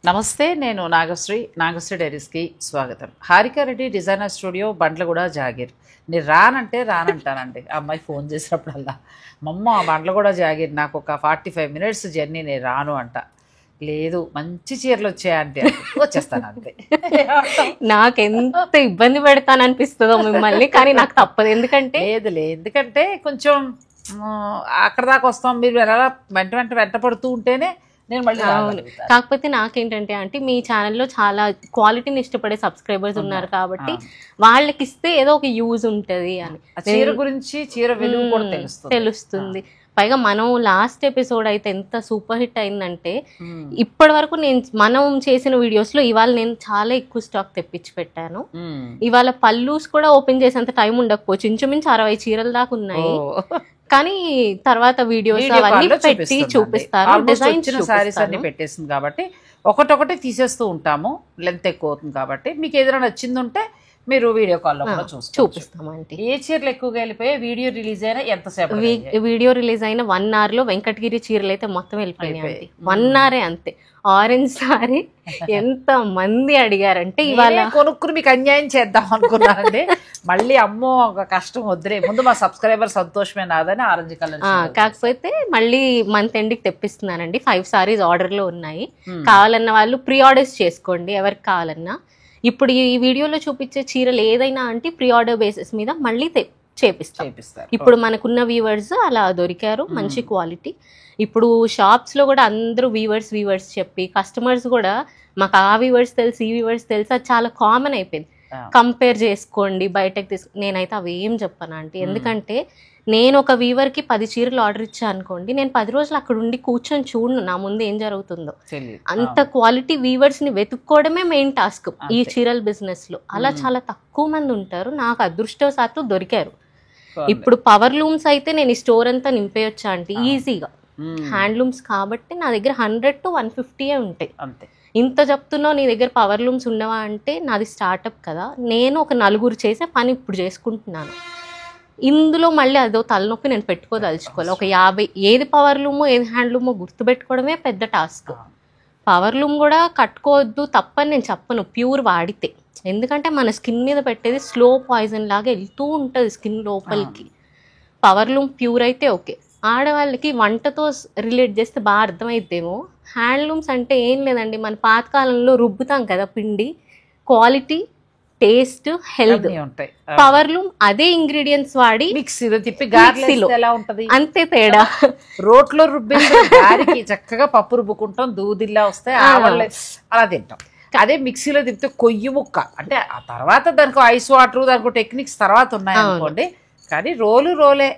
నమస్తే, నేను నాగశ్రీ డైరీస్కి స్వాగతం. Harika Reddy designer studio, Bandlaguda, jagir. నేను రానంటానండి. ఆ అమ్మాయి ఫోన్ చేసినప్పుడల్లా, మమ్మ బండ్లగూడ జాగీర్ నాకు ఒక 45 minutes జర్నీ, నేను రాను అంట. లేదు, మంచి చీరలు వచ్చాయంటే వచ్చేస్తాను అంతే. నాకెంత ఇబ్బంది పెడతాననిపిస్తుందో మిమ్మల్ని, కానీ నాకు తప్పదు. ఎందుకంటే కొంచెం అక్కడ దాకా వస్తాం, మీరు ఎలా వెంట పడుతూ ఉంటేనే నేను మళ్ళీ. కాకపోతే నాకేంటంటే అంటే మీ ఛానల్లో చాలా క్వాలిటీని ఇష్టపడే సబ్స్క్రైబర్స్ ఉన్నారు కాబట్టి వాళ్ళకి ఇస్తే ఏదో ఒక యూజ్ ఉంటది అని. చీర గురించి, చీర విలువ కూడా తెలుస్తుంది. పైగా మనం లాస్ట్ ఎపిసోడ్ అయితే ఎంత సూపర్ హిట్ అయిందంటే, ఇప్పటి వరకు మనం చేసిన వీడియోస్ లో ఇవాళ నేను చాలా ఎక్కువ స్టాక్ తెప్పించి పెట్టాను. ఇవాళ పల్లూస్ కూడా ఓపెన్ చేసేంత టైం ఉండకపోవచ్చు, ఇంచుమించు 60 చీరల దాకా ఉన్నాయి. కానీ తర్వాత వీడియోస్ అవన్నీ పెట్టి చూపిస్తారు, సారీస్ అన్ని పెట్టేసింది కాబట్టి ఒకటొకటి తీసేస్తూ ఉంటాము. లెంత్ ఎక్కువ అవుతుంది కాబట్టి మీకు ఏదైనా నచ్చింది ఉంటే మీరు వీడియో కాల్లో కూడా చూపిస్తామంటే. ఏ చీరలు ఎక్కువగా వెళ్ళిపోయాయి? వీడియో రిలీజ్ అయినా ఎంతసేపు? వీడియో రిలీజ్ అయిన 1 hour లో వెంకటగిరి చీరలు అయితే మొత్తం వెళ్ళిపోయినాయి. 1 hour అంతే. ఆరెంజ్ సారీ ఎంత మంది అడిగారంటే ఇవాళ కొనుక్కుని మీకు అన్యాయం చేద్దాం అనుకున్నానండి. మళ్ళీ అమ్మో ఒక కష్టం వద్దురే, ముందు మా సబ్స్క్రైబర్ సంతోషమే నాదని ఆరెంజ్ కలర్. కాకపోతే మళ్ళీ మంత్ ఎండ్కి తెప్పిస్తున్నానండి. 5 sarees ఆర్డర్ లో ఉన్నాయి. కావాలన్న వాళ్ళు ప్రీ ఆర్డర్స్ చేసుకోండి, ఎవరికి కావాలన్నా. ఇప్పుడు ఈ వీడియోలో చూపించే చీరలు ఏదైనా అంటే ప్రీ ఆర్డర్ బేసిస్ మీద మళ్ళీ చేపిస్తారు. ఇప్పుడు మనకున్న వీవర్స్ అలా దొరికారు, మంచి క్వాలిటీ. ఇప్పుడు షాప్స్ లో కూడా అందరూ వీవర్స్ చెప్పి కస్టమర్స్ కూడా మాకు ఆ వీవర్స్ తెలుసు, ఈ వీవర్స్ తెలుసు, అది చాలా కామన్ అయిపోయింది. కంపేర్ చేసుకోండి, బయటకు నేనైతే అవి ఏం చెప్పాను అంటే, ఎందుకంటే నేను ఒక వీవర్ కి 10 చీరలు ఆర్డర్ ఇచ్చా అనుకోండి, నేను 10 రోజులు అక్కడ ఉండి కూర్చొని చూడను నా ముందు ఏం జరుగుతుందో. అంత క్వాలిటీ వీవర్స్ ని వెతుక్కోవడమే మెయిన్ టాస్క్ ఈ చీరల బిజినెస్ లో. అలా చాలా తక్కువ మంది ఉంటారు, నాకు అదృష్టవశాత్తు దొరికారు. ఇప్పుడు పవర్ లూమ్స్ అయితే నేను ఈ స్టోర్ అంతా నింపేయొచ్చా అంటే ఈజీగా. హ్యాండ్లూమ్స్ కాబట్టి నా దగ్గర 100 to 150 ఉంటాయి. ఇంత చెప్తున్నావు, నీ దగ్గర పవర్ లూమ్స్ ఉండవా అంటే, నాది స్టార్టప్ కదా, నేను ఒక 4 చేసే పని ఇప్పుడు చేసుకుంటున్నాను. ఇందులో మళ్ళీ అదో తలనొప్పి నేను పెట్టుకోదలుచుకోవాలి. ఒక 50 ఏది పవర్ లూమో ఏది హ్యాండ్లూమో గుర్తుపెట్టుకోవడమే పెద్ద టాస్క్. పవర్ లూమ్ కూడా కట్టుకోవద్దు తప్పని నేను చెప్పను, ప్యూర్ వాడితే. ఎందుకంటే మన స్కిన్ మీద పెట్టేది స్లో పాయిజన్ లాగా వెళ్తూ ఉంటుంది స్కిన్ లోపలికి. పవర్ లూమ్ ప్యూర్ అయితే ఓకే. ఆడవాళ్ళకి వంటతో రిలేట్ చేస్తే బాగా అర్థమైద్దేమో. హ్యాండ్లూమ్స్ అంటే ఏం లేదండి, మన పాతకాలంలో రుబ్బుతాం కదా పిండి, క్వాలిటీ, టేస్ట్, హెల్త్ ఉంటాయి. పవర్ లూమ్ అదే ఇంగ్రీడియంట్స్ వాడి మిక్సీలో తిప్పి గారెలో ఎలా ఉంటది అంతే తేడా. రోట్లో రుబ్బేసి గారికి చక్కగా పప్పు రుబ్బుకుంటాం, దూదిల్లా వస్తాయి, అలా తింటాం. అదే మిక్సీలో తిప్పితే కొయ్యి ముక్క అంటే ఆ తర్వాత దానికి ఐస్ వాటర్, దానికి టెక్నిక్స్ తర్వాత ఉన్నాయి అనుకోండి, కానీ రోలే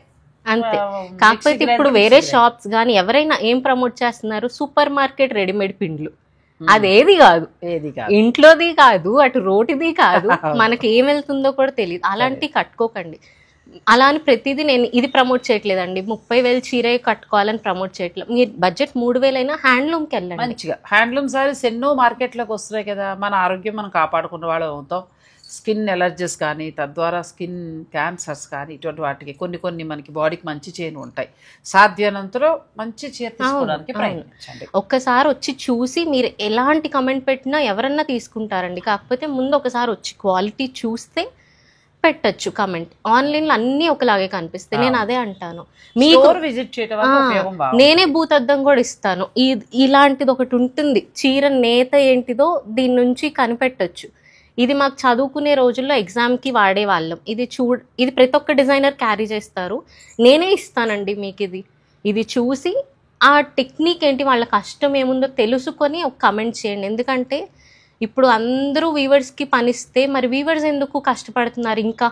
అంతే. కాకపోతే ఇప్పుడు వేరే షాప్స్ కానీ ఎవరైనా ఏం ప్రమోట్ చేస్తున్నారు, సూపర్ మార్కెట్ రెడీమేడ్ పిండ్లు. అదేది కాదు, ఇంట్లోది కాదు, అటు రోటిది కాదు, మనకి ఏం వెళ్తుందో కూడా తెలియదు. అలాంటివి కట్టుకోకండి. అలా అని ప్రతిదీ నేను ఇది ప్రమోట్ చేయట్లేదండి, 30,000 చీర కట్టుకోవాలని ప్రమోట్ చేయట్లేదు. మీరు బడ్జెట్ 3,000 అయినా హ్యాండ్లూమ్కి వెళ్ళండి. మంచిగా హ్యాండ్లూమ్ సారీస్ ఎన్నో మార్కెట్లోకి వస్తున్నాయి కదా, మన ఆరోగ్యం మనం కాపాడుకున్న వాళ్ళు అవుతాం. స్కిన్ ఎలర్జీస్ కానీ, తద్వారా స్కిన్ క్యాన్సర్స్ కానీ, ఇటువంటి వాటికి కొన్ని మనకి బాడీకి మంచి చేయని ఉంటాయి. సాధ్యనంతలో మంచి చీర తీసుకోవడానికి ప్రయత్నించండి. ఒక్కసారి వచ్చి చూసి మీరు ఎలాంటి కమెంట్ పెట్టినా ఎవరన్నా తీసుకుంటారండి. కాకపోతే ముందు ఒకసారి వచ్చి క్వాలిటీ చూస్తే పెట్టచ్చు కమెంట్. ఆన్లైన్లో అన్నీ ఒకలాగే కనిపిస్తాయి, నేను అదే అంటాను. మీకు విజిట్ చేయడం నేనే భూతద్దం కూడా ఇస్తాను. ఇలాంటిది ఒకటి ఉంటుంది, చీర నేత ఏంటిదో దీని నుంచి కనిపెట్టచ్చు. ఇది మాకు చదువుకునే రోజుల్లో ఎగ్జామ్కి వాడేవాళ్ళం. ఇది ప్రతి ఒక్క డిజైనర్ క్యారీ చేస్తారు, నేనే ఇస్తానండి మీకు. ఇది చూసి ఆ టెక్నిక్ ఏంటి, వాళ్ళ కష్టం ఏముందో తెలుసుకొని ఒక కమెంట్ చేయండి. ఎందుకంటే ఇప్పుడు అందరూ వీవర్స్కి పనిస్తే మరి వీవర్స్ ఎందుకు కష్టపడుతున్నారు? ఇంకా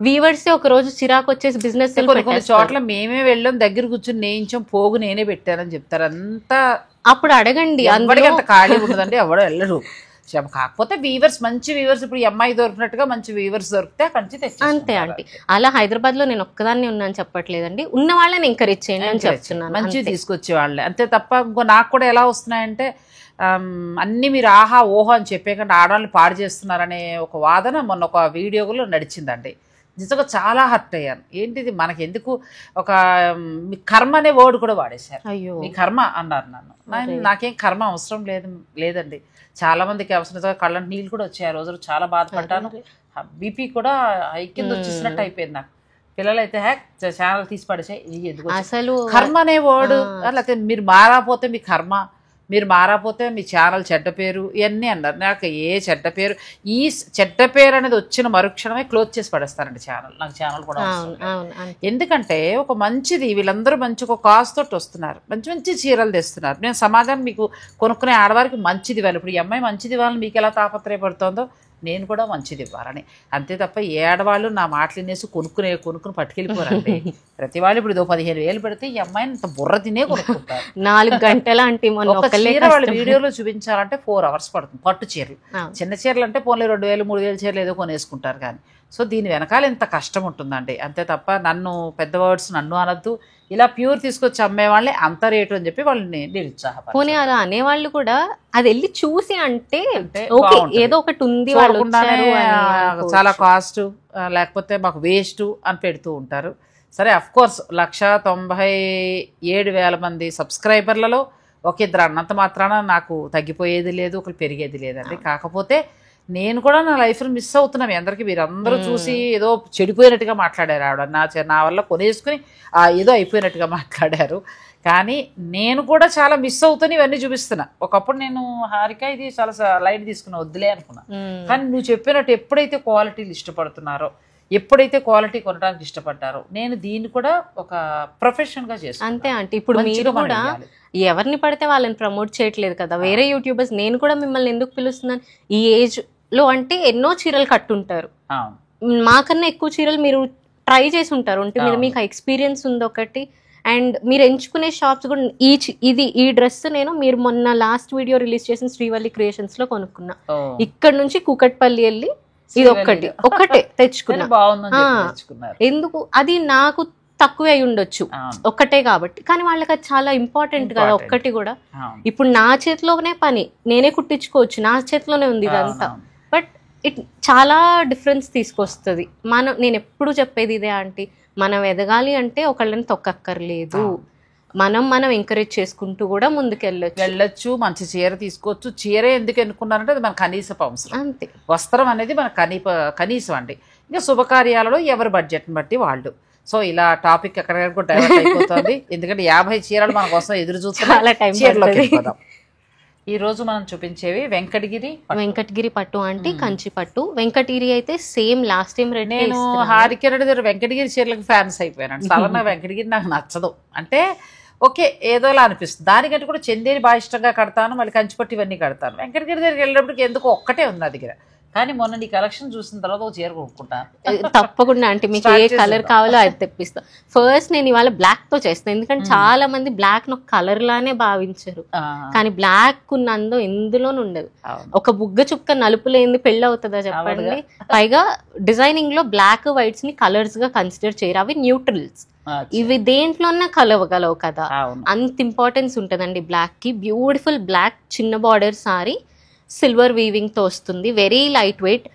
వీవర్సే ఒక రోజు చిరాకు వచ్చేసి బిజినెస్ చోట్ల మేమే వెళ్ళాం, దగ్గర కూర్చొని నేయించాం, పోగు నేనే పెట్టానని చెప్తారు. అంతా అప్పుడు అడగండి, అందరికీ అంత ఖాళీ ఉండదండి, ఎవడో వెళ్ళరు. కాకపోతే వీవర్స్, మంచి వీవర్స్, ఇప్పుడు ఎంఐ దొరికినట్టుగా మంచి వీవర్స్ దొరికితే అంతే ఆంటీ. అలా హైదరాబాద్ లో నేను ఒక్కదాన్ని ఉన్నాను చెప్పట్లేదండి, ఉన్న వాళ్ళని ఎంకరేజ్ చేయండి అని చెప్తున్నాను. మంచిగా తీసుకొచ్చే వాళ్ళే అంతే తప్ప. ఇంకో నాకు కూడా ఎలా వస్తున్నాయంటే, అన్నీ మీరు ఆహా ఓహో అని చెప్పేకంటే ఆడవాళ్ళని పాడు చేస్తున్నారనే ఒక వాదన మొన్న ఒక వీడియోలో నడిచిందండి. నిజంగా చాలా హర్ట్ అయ్యాను. ఏంటిది మనకెందుకు ఒక మీ కర్మ అనే వర్డ్ కూడా వాడేశారు. అయ్యో మీ కర్మ అన్నారు నన్ను. నాకేం కర్మ అవసరం లేదండి. చాలా మందికి అవసరం, కళ్ళ నీళ్ళు కూడా వచ్చాయి ఆ రోజులు. చాలా బాధపడ్డాను. బీపీ కూడా హై కింద వచ్చేసినట్టు అయిపోయింది నాకు. పిల్లలు అయితే ఛానల్ తీసి పడేసాయి. ఎందుకు అసలు కర్మ అనే వర్డ్, లేకపోతే మీరు మారాపోతే మీ కర్మ, మీరు మారాపోతే మీ ఛానల్ చెడ్డ పేరు, ఇవన్నీ అన్నారు. నాకు ఏ చెడ్డ పేరు, ఈ చెడ్డ పేరు అనేది వచ్చిన మరుక్షణమే క్లోజ్ చేసి పడేస్తానండి ఛానల్. నాకు ఛానల్ కూడా ఎందుకంటే ఒక మంచిది, వీళ్ళందరూ మంచి ఒక కాస్ట్ తోటి వస్తున్నారు, మంచి మంచి చీరలు తెస్తున్నారు. నేను సమాజాన్ని మీకు కొనుక్కునే ఆడవారికి మంచిది ఇవ్వాలి. ఇప్పుడు ఈ అమ్మాయి మంచిది ఇవ్వాలని మీకు ఎలా తాపత్రయపడుతుందో నేను కూడా మంచిది ఇవ్వాలని. అంతే తప్ప ఏ ఆడవాళ్ళు నా మాటలు వినేసి కొనుక్కుని పట్టుకెళ్ళిపోరండి. ప్రతి వాళ్ళు ఇప్పుడు 15,000 పెడితే ఈ అమ్మాయిని ఇంత బుర్ర తినే కొనుక్కుంటారు. 4 గంటల అంటే ఒక చీర వాళ్ళు వీడియోలో చూపించాలంటే 4 hours పడుతుంది. పట్టు చీరలు, చిన్న చీరలు అంటే పోన్లే 2,000 3,000 చీరలు ఏదో కొనేసుకుంటారు. కానీ సో దీని వెనకాల ఎంత కష్టం ఉంటుందండి. అంతే తప్ప నన్ను పెద్ద వర్డ్స్ నన్ను అనద్దు. ఇలా ప్యూర్ తీసుకొచ్చి అమ్మే వాళ్ళే అంత రేటు అని చెప్పి వాళ్ళని నిరుత్సాహపడతారు. పోనీ అలా అనేవాళ్ళు కూడా అది వెళ్ళి చూసి అంటే ఏదో ఒకటి ఉంది, చాలా కాస్ట్ లేకపోతే మాకు వేస్ట్ అని పెడుతూ ఉంటారు. సరే, అఫ్ కోర్స్ 1,97,000 మంది సబ్స్క్రైబర్లలో ఒక ఇద్దరు అన్నంత మాత్రాన నాకు తగ్గిపోయేది లేదు, ఒకరు పెరిగేది లేదండి. కాకపోతే నేను కూడా నా లైఫ్ని మిస్ అవుతున్నాను. అందరికీ మీరందరూ చూసి ఏదో చెడిపోయినట్టుగా మాట్లాడారు. ఆవిడ నా వల్ల కొనేసుకుని ఏదో అయిపోయినట్టుగా మాట్లాడారు. కానీ నేను కూడా చాలా మిస్ అవుతాను. ఇవన్నీ చూపిస్తున్నా. ఒకప్పుడు నేను హారిక ఇది చాలా లైట్ తీసుకున్నా, వద్దులే అనుకున్నా. కానీ నువ్వు చెప్పినట్టు ఎప్పుడైతే క్వాలిటీలు ఇష్టపడుతున్నారో, ఎప్పుడైతే క్వాలిటీ కొనడానికి ఇష్టపడ్డారో, నేను దీన్ని కూడా ఒక ప్రొఫెషన్గా చేస్తాను. అంతే అంటే ఇప్పుడు మీరు కూడా ఎవరిని పడితే వాళ్ళని ప్రమోట్ చేయట్లేదు కదా, వేరే యూట్యూబర్స్. నేను కూడా మిమ్మల్ని ఎందుకు పిలుస్తున్నాను, ఈ ఏజ్ లో అంటే ఎన్నో చీరలు కట్టుంటారు, మాకన్నా ఎక్కువ చీరలు మీరు ట్రై చేసి ఉంటారు. అంటే మీరు మీకు ఎక్స్పీరియన్స్ ఉంది ఒకటి. అండ్ మీరు ఎంచుకునే షాప్స్ కూడా ఈ డ్రెస్ మీరు మొన్న లాస్ట్ వీడియో రిలీజ్ చేసిన శ్రీవల్లి క్రియేషన్స్ లో కొనుక్కున్నా. ఇక్కడ నుంచి కూకట్పల్లి వెళ్ళి ఇది ఒక్కటే తెచ్చుకున్నా. ఎందుకు అది నాకు తక్కువే అయి ఉండొచ్చు ఒక్కటే కాబట్టి, కానీ వాళ్ళకి అది చాలా ఇంపార్టెంట్ కదా ఒక్కటి కూడా. ఇప్పుడు నా చేతిలోనే పని, నేనే కుట్టించుకోవచ్చు, నా చేతిలోనే ఉంది ఇదంతా. బట్ చాలా డిఫరెన్స్ తీసుకొస్తుంది. నేను ఎప్పుడు చెప్పేది ఇదే ఆంటీ, మనం ఎదగాలి అంటే ఒకళ్ళని తొక్కక్కర్లేదు, మనం ఎంకరేజ్ చేసుకుంటూ కూడా ముందుకెళ్ళొచ్చు. మంచి చీర తీసుకోవచ్చు. చీర ఎందుకు ఎన్నుకున్నారంటే అది మన కనీసపు అవసరం. అంతే, వస్త్రం అనేది మన కనీసం అండి. ఇంకా శుభకార్యాలలో ఎవరి బడ్జెట్ని బట్టి వాళ్ళు. సో ఇలా టాపిక్ ఎక్కడికక్కడ డైవర్ట్ అయిపోతుంది. ఎందుకంటే 50 చీరలు మన కోసం ఎదురు చూస్తున్నాం. ఈ రోజు మనం చూపించేవి వెంకటగిరి పట్టు అంటే కంచి పట్టు. వెంకటగిరి అయితే సేమ్ లాస్ట్ టైం రెడ్. నేను హారిక రెడ్డి దగ్గర వెంకటగిరి చీరలకు ఫ్యాన్స్ అయిపోయాను. సాధారణ వెంకటగిరి నాకు నచ్చదు. అంటే ఓకే ఏదోలా అనిపిస్తుంది. దానికంటే కూడా చందేరి బాగా ఇష్టంగా కడతాను, మళ్ళీ కంచిపట్టు ఇవన్నీ కడతాను. వెంకటగిరి దగ్గరికి వెళ్ళినప్పటికి ఎందుకు ఒక్కటే ఉంది నా దగ్గర. కానీ మొన్న నీ కలెక్షన్ చూసిన తర్వాత ఒక చీర కొనుక్కుంటాను తప్పకుండా. అంటే మీకు ఏ కలర్ కావాలో అది తెప్పిస్తా. ఫస్ట్ నేను ఇవాళ బ్లాక్ తో చేస్తాను, ఎందుకంటే చాలా మంది బ్లాక్ ను కలర్ లానే భావించారు. కానీ బ్లాక్ ఉన్నందో ఎందులోనూ ఉండదు. ఒక బుగ్గ చుక్క నలుపు లేనిది పెళ్ళి అవుతుందా చెప్పండి. పైగా డిజైనింగ్ లో బ్లాక్ వైట్స్ ని కలర్స్ గా కన్సిడర్ చేయరు, అవి న్యూట్రల్స్. ఇవి దేంట్లోనే కలవగలవు కదా, అంత ఇంపార్టెన్స్ ఉంటుందండి బ్లాక్ కి. బ్యూటిఫుల్ బ్లాక్ చిన్న బార్డర్ సారీ, సిల్వర్ వీవింగ్ తో వస్తుంది, వెరీ లైట్ వెయిట్.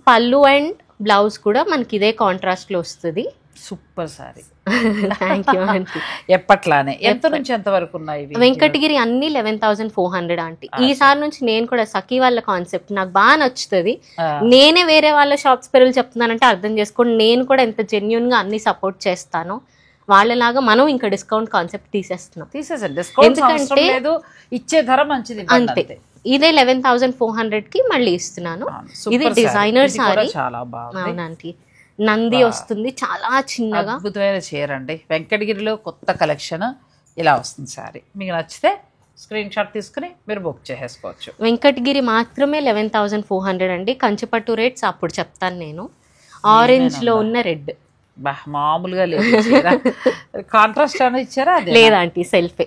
పళ్ళు అండ్ బ్లౌజ్ కూడా మనకి ఇదే కాంట్రాస్ట్ లో వస్తుంది. Super sari. Thank you aunty. ఎప్పట్లానే ఎంత నుంచి ఎంత వరకు ఉన్నాయి వెంకటగిరి అన్ని 11,400 ఆంటీ. ఈసారి నుంచి నేను కూడా సఖీ వాళ్ళ కాన్సెప్ట్ నాకు బాగా నచ్చుతుంది. నేనే వేరే వాళ్ళ షాప్స్ పేర్లు చెప్తున్నానంటే అర్థం చేసుకోండి, నేను కూడా ఎంత జెన్యున్ గా అన్ని సపోర్ట్ చేస్తాను. వాళ్ళలాగా మనం ఇంకా డిస్కౌంట్ కాన్సెప్ట్ తీసేసేయండి. ఎందుకంటే ఇచ్చే ధర మంచిది. అంతే, ఇదే 11,400 కి మళ్ళీ ఇస్తున్నాను. ఇది డిజైనర్ సారీ. అవునండి, నంది వస్తుంది, చాలా చిన్నగా అద్భుతమైన చీర అండి. వెంకటగిరిలో కొత్త కలెక్షన్ ఇలా వస్తుంది సారీ. మీకు నచ్చితే స్క్రీన్ షాట్ తీసుకుని మీరు బుక్ చేసేసుకోవచ్చు. వెంకటగిరి మాత్రమే 11,400 అండి. కంచిపట్టు రేట్స్ అప్పుడు చెప్తాను నేను. ఆరెంజ్ లో ఉన్న రెడ్ మామూలుగా లేదు. కాంట్రాస్ట్ అని ఇచ్చారా? లేదంటే సెల్ఫే.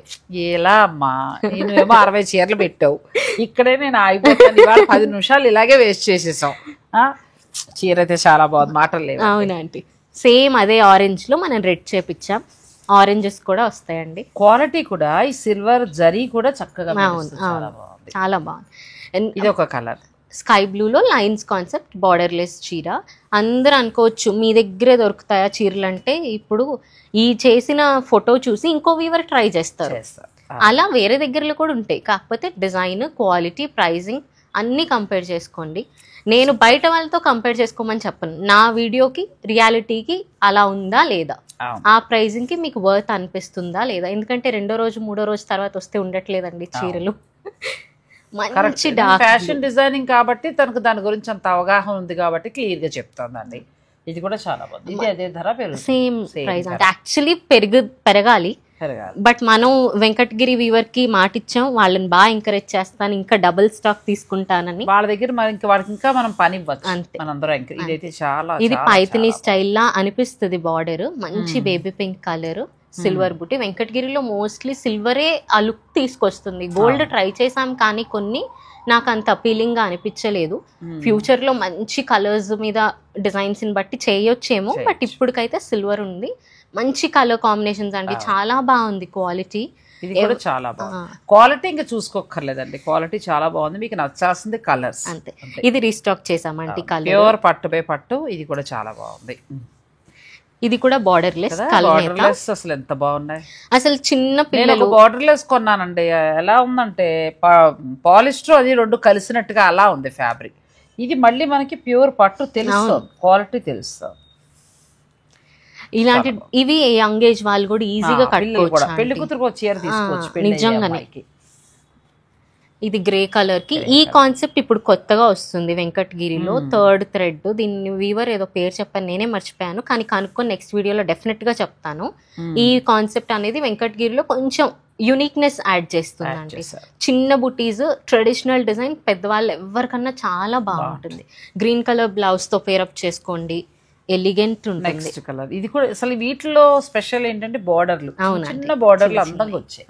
ఎలా అమ్మా, నేనేమో 60 చీరలు పెట్టావు, ఇక్కడే నేను ఆగిపోతాను. ఇవాళ 10 నిమిషాలు ఇలాగే వేస్ట్ చేసేసాం. చీర అయితే చాలా బాగుంది, మాటలు లేవు. అవునండి, సేమ్ అదే ఆరెంజ్ లో మనం రెడ్ చేపించాం. ఆరెంజెస్ కూడా వస్తాయండి. క్వాలిటీ కూడా ఈ సిల్వర్ జరీ కూడా చక్కగా చాలా బాగుంది. ఇది ఒక కలర్ స్కై బ్లూలో లైన్స్ కాన్సెప్ట్ బార్డర్లెస్ చీర. అందరూ అనుకోవచ్చు మీ దగ్గరే దొరుకుతాయా చీరలు అంటే, ఇప్పుడు ఈ చేసిన ఫోటో చూసి ఇంకో వీవర్ ట్రై చేస్తారు. అలా వేరే దగ్గరలో కూడా ఉంటాయి, కాకపోతే డిజైన్, క్వాలిటీ, ప్రైజింగ్ అన్నీ కంపేర్ చేసుకోండి. నేను బయట వాళ్ళతో కంపేర్ చేసుకోమని చెప్పను, నా వీడియోకి రియాలిటీకి అలా ఉందా లేదా, ఆ ప్రైజింగ్ కి మీకు వర్త్ అనిపిస్తుందా లేదా. ఎందుకంటే రెండో రోజు మూడో రోజు తర్వాత వస్తే ఉండట్లేదండి చీరలు. మంచి ఫ్యాషన్ డిజైనింగ్ కాబట్టి తనకు దాని గురించి అంత అవగాహన ఉంది కాబట్టి క్లియర్ గా చెప్తానండి. ఇది కూడా చాలా బాగుంది. ఇది అదే ధర పెరుగుతుంది, సేమ్ ప్రైస్. అంటే యాక్చువల్లీ పెరగాలి, బట్ మనం వెంకటగిరి వీవర్ కి మాట ఇచ్చాం, వాళ్ళని బాగా ఎంకరేజ్ చేస్తాను, ఇంకా డబుల్ స్టాక్ తీసుకుంటానని. వాళ్ళ దగ్గర వాళ్ళకి ఇంకా మనం పని ఇవ్వచ్చు అంతే. ఇదైతే చాలా, ఇది పైథినీ స్టైల్ లా అనిపిస్తుంది. బార్డర్ మంచి బేబీ పింక్ కలర్, సిల్వర్ బుట్టి. వెంకటగిరిలో మోస్ట్లీ సిల్వరే ఆ లుక్ తీసుకొస్తుంది. గోల్డ్ ట్రై చేసాం కానీ కొన్ని నాకు అంత అపీలింగ్ గా అనిపించలేదు. ఫ్యూచర్ లో మంచి కలర్స్ మీద డిజైన్స్ ని బట్టి చేయొచ్చేమో, బట్ ఇప్పటికైతే సిల్వర్ ఉంది. మంచి కలర్ కాంబినేషన్స్ అండి, చాలా బాగుంది క్వాలిటీ. ఇది కూడా చాలా బాగుంది. క్వాలిటీ ఇంకా చూసుకోక్కర్లేదండి, క్వాలిటీ చాలా బాగుంది. మీకు నచ్చాల్సింది కలర్స్ అంతే. ఇది రీస్టాక్ చేసామండి కలర్, ప్యూర్ పట్టు బై పట్టు. ఇది కూడా చాలా బాగుంది. ఇది కూడా బార్డర్లెస్. అసలు ఎంత బాగున్నాయి. అసలు చిన్న పిల్లలు బార్డర్లెస్ కొన్నానండి, ఎలా ఉందంటే పాలిస్టర్ అది రెండు కలిసినట్టుగా అలా ఉంది ఫ్యాబ్రిక్. ఇది మళ్ళీ మనకి ప్యూర్ పట్టు తెలుసు, క్వాలిటీ తెలుసు. ఇలాంటి ఇవి యంగ్ ఏజ్ వాళ్ళు కూడా ఈజీగా కట్టుకోవచ్చు. పెళ్లి కూతురు చీర తీసుకోవచ్చు నిజంగానే. ఇది గ్రే కలర్ కి ఈ కాన్సెప్ట్ ఇప్పుడు కొత్తగా వస్తుంది వెంకటగిరిలో. థర్డ్ థ్రెడ్, దీన్ని వీవర్ ఏదో పేరు చెప్పాను, నేనే మర్చిపోయాను, కానీ కనుక్కొని నెక్స్ట్ వీడియోలో డెఫినెట్ గా చెప్తాను. ఈ కాన్సెప్ట్ అనేది వెంకటగిరిలో కొంచెం యూనిక్నెస్ యాడ్ చేస్తుందండి. చిన్న బుటీస్, ట్రెడిషనల్ డిజైన్, పెద్దవాళ్ళు ఎవరికన్నా చాలా బాగుంటుంది. గ్రీన్ కలర్ బ్లౌజ్ తో పేరప్ చేసుకోండి, ఎలిగెంట్ ఉంటుంది. నెక్స్ట్ కలర్ ఇది కూడా అసలు వీటిలో స్పెషల్ ఏంటంటే బార్డర్లు, చిన్న బార్డర్లు అందంగా వచ్చాయి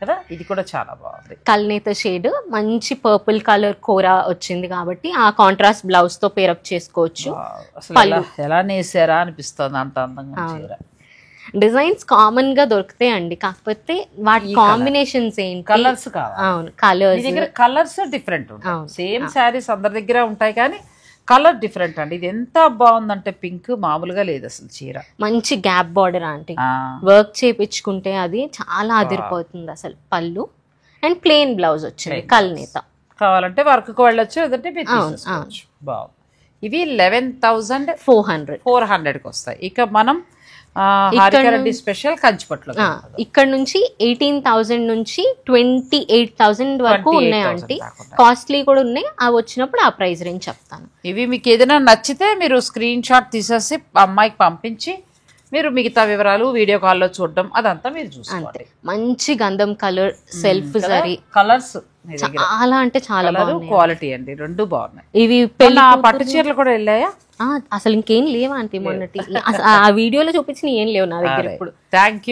కదా. ఇది కూడా చాలా బాగుంది. కల్నేత షేడ్, మంచి పర్పుల్ కలర్ కోరా వచ్చింది కాబట్టి ఆ కాంట్రాస్ట్ బ్లౌజ్ తో పేరప్ చేసుకోవచ్చు. ఎలా నేసారా అనిపిస్తుంది, అంత అందంగా చీర. డిజైన్స్ కామన్ గా దొరుకుతాయి అండి, కాకపోతే వాటి కాంబినేషన్స్ ఏంటి, కలర్స్ కావాలి. అవును, కలర్స్ కలర్స్ డిఫరెంట్ ఉంటాయి. సేమ్ శారీస్ అందరి దగ్గర ఉంటాయి కానీ కలర్ డిఫరెంట్ అండి. ఇది ఎంత బాగుందంటే పింక్ మామూలుగా లేదు అసలు చీర. మంచి గ్యాప్ బార్డర్ ఆంటీ, వర్క్ చేపించుకుంటే అది చాలా అదిరిపోతుంది అసలు. పళ్ళు అండ్ ప్లెయిన్ బ్లౌజ్ వచ్చింది కల్నేత. కావాలంటే వర్క్ కు వెళ్ళొచ్చు, లేదంటే బాగుంది. ఇవి 11,400 కి వస్తాయి. ఇక మనం స్పెషల్ కంచిపట్లు ఇక్కడ నుంచి 18,000 నుంచి 28,000 వరకు ఉన్నాయి ఆంటీ. కాస్ట్లీ కూడా ఉన్నాయి, అవి వచ్చినప్పుడు ఆ ప్రైస్ రేంజ్ చెప్తాను. ఇవి మీకు ఏదైనా నచ్చితే మీరు స్క్రీన్ షాట్ తీసేసి అమ్మాయికి పంపించి మీరు మిగతా వివరాలు వీడియో కాల్లో చూడడం అదంతా మీరు చూసుకోండి. మంచి గంధం కలర్, సెల్ఫ్ జరీ కలర్స్ చాలా అంటే చాలా బాగున్నాయి. క్వాలిటీ అండి, రెండు బాగున్నాయి. ఇవి పట్టు చీరలు కూడా వెళ్ళాయా? అసలు ఇంకేం లేవా అంటే మొన్నటి ఆ వీడియోలో చూపించిన ఏం లేవు నా దగ్గర ఇప్పుడు. థ్యాంక్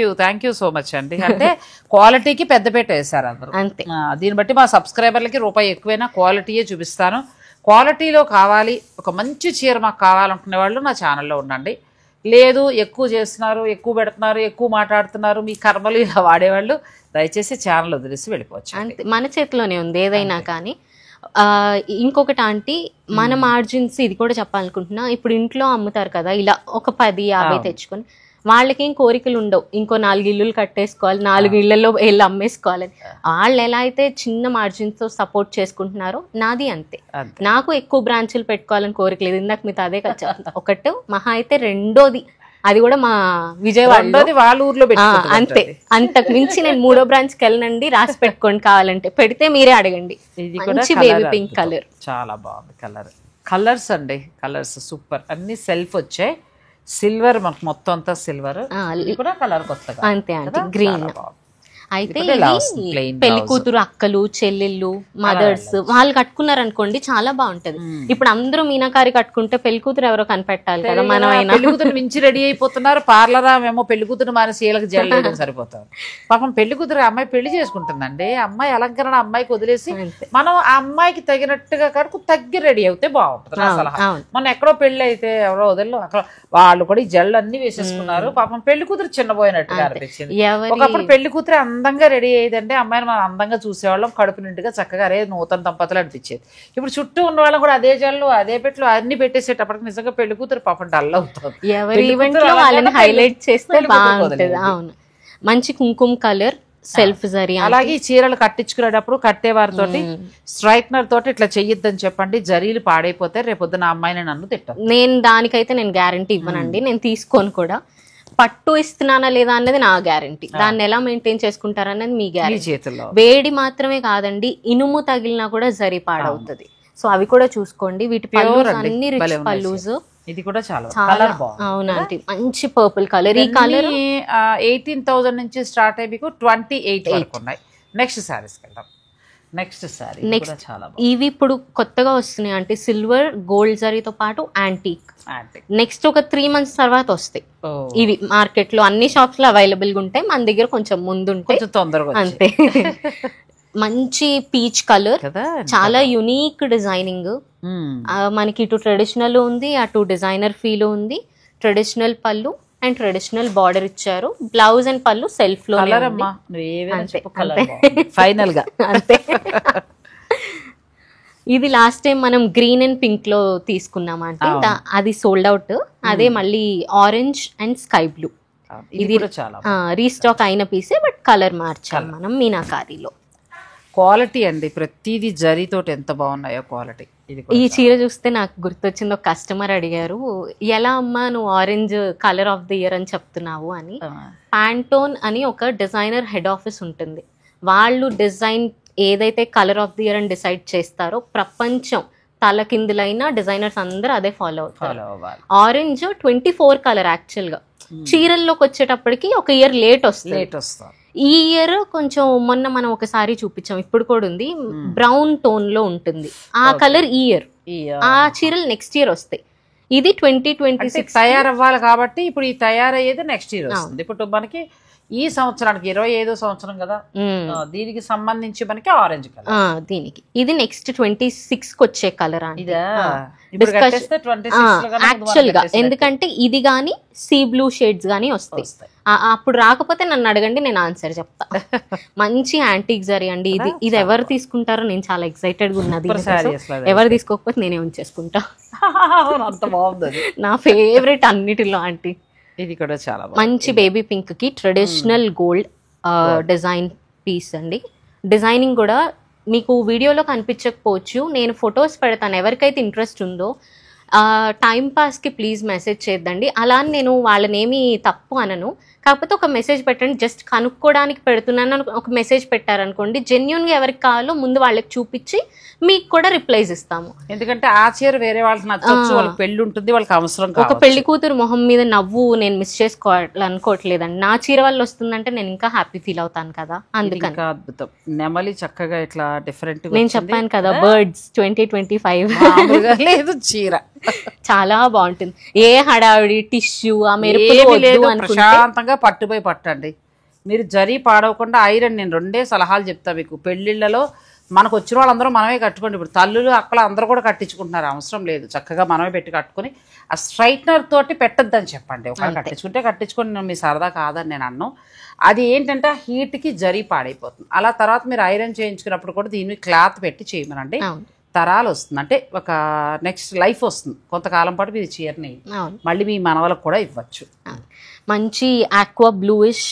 యూ సో మచ్ అండి. అంటే క్వాలిటీకి పెద్దపీట వేశారు అందరూ అంతే. దీన్ని బట్టి మా సబ్స్క్రైబర్లకి రూపాయి ఎక్కువైనా క్వాలిటీయే చూపిస్తాను. క్వాలిటీలో కావాలి, ఒక మంచి చీర మాకు కావాలనుకునే వాళ్ళు నా ఛానల్లో ఉండండి. లేదు ఎక్కువ చేస్తున్నారు, ఎక్కువ పెడుతున్నారు, ఎక్కువ మాట్లాడుతున్నారు, మీ కర్మలు ఇలా వాడేవాళ్ళు దయచేసి ఛానల్ వదిలేసి వెళ్ళిపోవచ్చు. అంతే, మన చేతిలోనే ఉంది ఏదైనా. కానీ ఇంకొకటి ఆంటీ, మన మార్జిన్స్ ఇది కూడా చెప్పాలనుకుంటున్నా. ఇప్పుడు ఇంట్లో అమ్ముతారు కదా, ఇలా ఒక 10-50 తెచ్చుకొని వాళ్ళకేం కోరికలు ఉండవు, ఇంకో 4 ఇల్లులు కట్టేసుకోవాలి, 4 ఇళ్లలో వెళ్ళి అమ్మేసుకోవాలని. వాళ్ళు ఎలా అయితే చిన్న మార్జిన్స్ తో సపోర్ట్ చేసుకుంటున్నారో నాది అంతే. నాకు ఎక్కువ బ్రాంచులు పెట్టుకోవాలని కోరిక లేదు. ఇందాక మీతో అదే కదా, ఒకటి మహా అయితే రెండోది, అది కూడా మా విజయవాడలో వాళ్ళ ఊర్లో అంతే. అంతకు మించి నేను 3వ బ్రాంచ్కి వెళ్ళనండి, రాసి పెట్టుకోండి కావాలంటే, పెడితే మీరే అడగండి. మంచి బేబీ పింక్ కలర్, చాలా బాగుంది కలర్స్ అండి. కలర్స్ సూపర్, అన్ని సెల్ఫ్ వచ్చాయి. సిల్వర్ మనకు మొత్తం అంతా సిల్వర్, కూడా కలర్ కొత్తగా అంతే అంతే. గ్రీన్ అయితే పెళ్లి కూతురు అక్కలు, చెల్లెళ్ళు, మదర్స్ వాళ్ళు కట్టుకున్నారు అనుకోండి చాలా బాగుంటది. ఇప్పుడు అందరూ మీనాకారి కట్టుకుంటే పెళ్లి కూతురు ఎవరో కనిపెట్టాలి కదా, మనమైనా. పెళ్లి కూతురు మించి రెడీ అయిపోతున్నారు. పార్లర్ మేము పెళ్లి కూతురు మానేసి ఏళ్ళకి జల్లేయడం సరిపోతారు. పాపం పెళ్లి కూతురు అమ్మాయి పెళ్లి చేసుకుంటుందండి, అమ్మాయి అలంకరణ అమ్మాయికి వదిలేసి మనం ఆ అమ్మాయికి తగినట్టుగా కడుకు తగ్గి రెడీ అవుతే బాగుంటుంది నా సలహా. మనం ఎక్కడో పెళ్లి అయితే ఎవరో వదిలో అక్కడ వాళ్ళు కూడా ఈ జల్లు అన్ని వేసేసుకున్నారు. పాపం పెళ్లి కూతురు చిన్నపోయినట్టుగా అనిపించింది. ఒకప్పుడు పెళ్లి కూతురు అందంగా రెడీ అయ్యేదంటే అమ్మాయిని మనం అందంగా చూసేవాళ్ళం, కడుపు నిండుగా చక్కగా అరే నూతన దంపతులు అనిపించేది. ఇప్పుడు చుట్టూ ఉన్న వాళ్ళం కూడా అదే జల్లు అదే పెట్లు అన్ని పెట్టేసేటప్పటికి నిజంగా పెళ్లి కూతురు పాపం డల్ అవుతుంది. ఎవరి ఈవెంట్ లో వాళ్ళని హైలైట్ చేస్తే బాగుంటుంది. అవును, మంచి కుంకుమ కలర్ సెల్ఫ్ జరీ. అలాగే ఈ చీరలు కట్టించుకునేటప్పుడు కట్టేవారితోటి స్ట్రైట్నర్ తోటి ఇట్లా చెయ్యొద్దని చెప్పండి, జరీలు పాడైపోతే రేపొద్దున అమ్మాయిని నన్ను తిట్టాను. నేను దానికైతే నేను గ్యారంటీ ఇవ్వనండి, నేను తీసుకోను కూడా. పట్టు ఇస్తున్నానా లేదా అన్నది నా గ్యారంటీ, దాన్ని ఎలా మెయింటైన్ చేసుకుంటారన్నది మీ గ్యారంటీ. చేతుల్లో వేడి మాత్రమే కాదండి, ఇనుము తగిలినా కూడా జరీ పాడవుతుంది. సో అవి కూడా చూసుకోండి. వీటి పల్లూస్ అన్ని రిచ్ పల్లూస్. ఇది కూడా చాలా అవునండి, మంచి పర్పుల్ కలర్. ఈ కలర్ 18,000 నుంచి స్టార్ట్ అయ్యి మీకు 28 వరకు ఉన్నాయి. నెక్స్ట్ సారీస్ వెళ్దాం. నెక్స్ట్ సారీ చాలా ఇవి ఇప్పుడు కొత్తగా వస్తున్నాయి అంటే సిల్వర్ గోల్డ్ జరీతో పాటు యాంటీక్. నెక్స్ట్ ఒక 3 months తర్వాత వస్తాయి ఇవి. మార్కెట్ లో అన్ని షాప్స్ లో అవైలబుల్ గా ఉంటాయి, మన దగ్గర కొంచెం ముందు ఉంటాయి, తొందరగా అంతే. మంచి పీచ్ కలర్, చాలా యునీక్ డిజైనింగ్. మనకి ఇటు ట్రెడిషనల్ ఉంది, అటు డిజైనర్ ఫీల్ ఉంది. ట్రెడిషనల్ పళ్ళు అండ్ ట్రెడిషనల్ బార్డర్ ఇచ్చారు. బ్లౌజ్ అండ్ పళ్ళు సెల్ఫ్ లో ఫైనల్ గా అంతే. ఇది లాస్ట్ టైం మనం గ్రీన్ అండ్ పింక్ లో తీసుకున్నాం అంటే అది సోల్డ్ అవుట్. అదే మళ్ళీ ఆరెంజ్ అండ్ స్కై బ్లూ. ఇది రీస్టాక్ అయిన పీసే, బట్ కలర్ మార్చాలి మనం మీనాకారీలో. క్వాలిటీ అండి, ప్రతిదీ జరీతోటి ఎంత బాగున్నాయో క్వాలిటీ. ఈ చీర చూస్తే నాకు గుర్తొచ్చింది, ఒక కస్టమర్ అడిగారు, ఎలా అమ్మా నువ్వు orange colour of the year అని చెప్తున్నావు అని. ప్యాంటోన్ అని ఒక డిజైనర్ హెడ్ ఆఫీస్ ఉంటుంది, వాళ్ళు డిజైన్ ఏదైతే కలర్ ఆఫ్ ది ఇయర్ అని డిసైడ్ చేస్తారో ప్రపంచం తలకిందులైన డిజైనర్స్ అందరూ అదే ఫాలో అవుతారు. ఆరెంజ్ 24 కలర్ యాక్చువల్ గా, చీరల్లోకి వచ్చేటప్పటికి ఒక ఇయర్ లేట్ వస్తుంది. ఈ ఇయర్ కొంచెం మొన్న మనం ఒకసారి చూపించాం, ఇప్పుడు కూడా ఉంది, బ్రౌన్ టోన్ లో ఉంటుంది ఆ కలర్. ఈ ఇయర్ ఆ చీరలు నెక్స్ట్ ఇయర్ వస్తాయి. ఇది 2026 తయారవ్వాలి కాబట్టి ఇప్పుడు ఈ తయారయ్యేది నెక్స్ట్ ఇయర్ వస్తుంది. ఇప్పుడు మనకి ఈ సంవత్సరానికి 25వ సంవత్సరం కదా, దీనికి సంబంధించి మనకి ఆరెంజ్ కలర్. దీనికి ఇది నెక్స్ట్ 26 కి వచ్చే కలర్ యాక్చువల్ గా. ఎందుకంటే ఇది గానీ సీ బ్లూ షేడ్స్ గానీ వస్తాయి. అప్పుడు రాకపోతే నన్ను అడగండి, నేను ఆన్సర్ చెప్తా. మంచి యాంటిక్ జరీ అండి. ఇది ఎవరు తీసుకుంటారో నేను చాలా ఎక్సైటెడ్ గా ఉన్నది. ఎవరు తీసుకోకపోతే నేనే ఉంచేసుకుంటా. అంత బాగుంది, నా ఫేవరెట్ అన్నిటిలో ఆంటీ. ఇది కూడా చాలా మంచి బేబీ పింక్ కి ట్రెడిషనల్ గోల్డ్ డిజైన్ పీస్ అండి. డిజైనింగ్ కూడా మీకు వీడియోలో కనిపించకపోవచ్చు, నేను ఫొటోస్ పెడతాను. ఎవరికైతే ఇంట్రెస్ట్ ఉందో టైం పాస్కి ప్లీజ్ మెసేజ్ చేద్దండి. అలా నేను వాళ్ళనేమి తప్పు అనను, కాకపోతే ఒక మెసేజ్ పెట్టండి. జస్ట్ కనుక్కోవడానికి పెడుతున్నాను ఒక మెసేజ్ పెట్టారనుకోండి, జెన్యున్గా ఎవరికి కావాలో ముందు వాళ్ళకి చూపించి మీకు కూడా రిప్లైస్ ఇస్తాము. ఎందుకంటే ఆ చీర వేరే వాళ్ళకి నచ్చొచ్చు, వాళ్ళకి పెళ్లి ఉంటుంది, వాళ్ళకి అవసరం. ఒక పెళ్లి కూతురు మొహం మీద నవ్వు నేను మిస్ చేసుకోవాలనుకోవట్లేదండి. నా చీర వల్ల వస్తుందంటే నేను ఇంకా హ్యాపీ ఫీల్ అవుతాను కదా, అందుకని. అద్భుతం, నెమలి చక్కగా ఇట్లా డిఫరెంట్. నేను చెప్పాను కదా బర్డ్స్ 2025 లేదు చీర చాలా బాగుంటుంది. ఏ హడావిడి టిష్యూ ఆ మెరుపు ప్రశాంతంగా పట్టుపోయి పట్టండి. మీరు జరీ పాడవకుండా ఐరన్. నేను 2 సలహాలు చెప్తా మీకు. పెళ్లిళ్లలో మనకు వచ్చిన వాళ్ళందరూ మనమే కట్టుకోండి. ఇప్పుడు తల్లులు అక్కలు అందరూ కూడా కట్టించుకుంటున్నారు, అవసరం లేదు. చక్కగా మనమే పెట్టి కట్టుకుని ఆ స్ట్రైట్నర్ తోటి పెట్టద్దని చెప్పండి. ఒకవేళ కట్టించుకుంటే కట్టించుకొని మీ సరదా కాదని నేను అన్నాను. అది ఏంటంటే హీట్కి జరీ పాడైపోతుంది. అలా తర్వాత మీరు ఐరన్ చేయించుకున్నప్పుడు కూడా దీన్ని క్లాత్ పెట్టి చేయమనండి. తరాలు వస్తుంది, అంటే ఒక నెక్స్ట్ లైఫ్ వస్తుంది. కొంతకాలం పాటు మీరు చీరని మళ్ళీ మీ మనవలకు కూడా ఇవ్వచ్చు. మంచి ఆక్వా బ్లూయిష్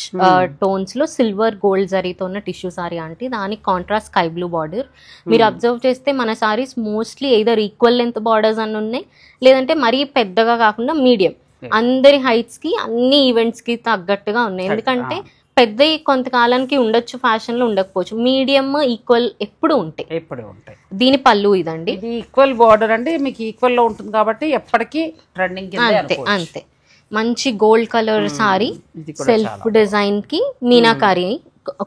టోన్స్ లో సిల్వర్ గోల్డ్ జరీతో ఉన్న టిష్యూ సారీ అంటే దానికి కాంట్రాస్ట్ స్కై బ్లూ బార్డర్. మీరు అబ్జర్వ్ చేస్తే మన saris mostly either equal length borders అని ఉన్నాయి, లేదంటే మరీ పెద్దగా కాకుండా మీడియం. అందరి హైట్స్ కి అన్ని ఈవెంట్స్ కి తగ్గట్టుగా ఉన్నాయి. ఎందుకంటే పెద్ద కొంతకాలానికి ఉండొచ్చు, ఫ్యాషన్ లో ఉండకపోవచ్చు. మీడియం ఈక్వల్ ఎప్పుడు ఉంటాయి. దీని పళ్ళు ఇదండి, ఇది ఈక్వల్ బార్డర్ అండి, మీకు ఈక్వల్ లో ఉంటుంది కాబట్టి ఎప్పటికీ ట్రెండింగ్. అంతే అంతే. మంచి gold colour sorry, self design కి మీనాకారి,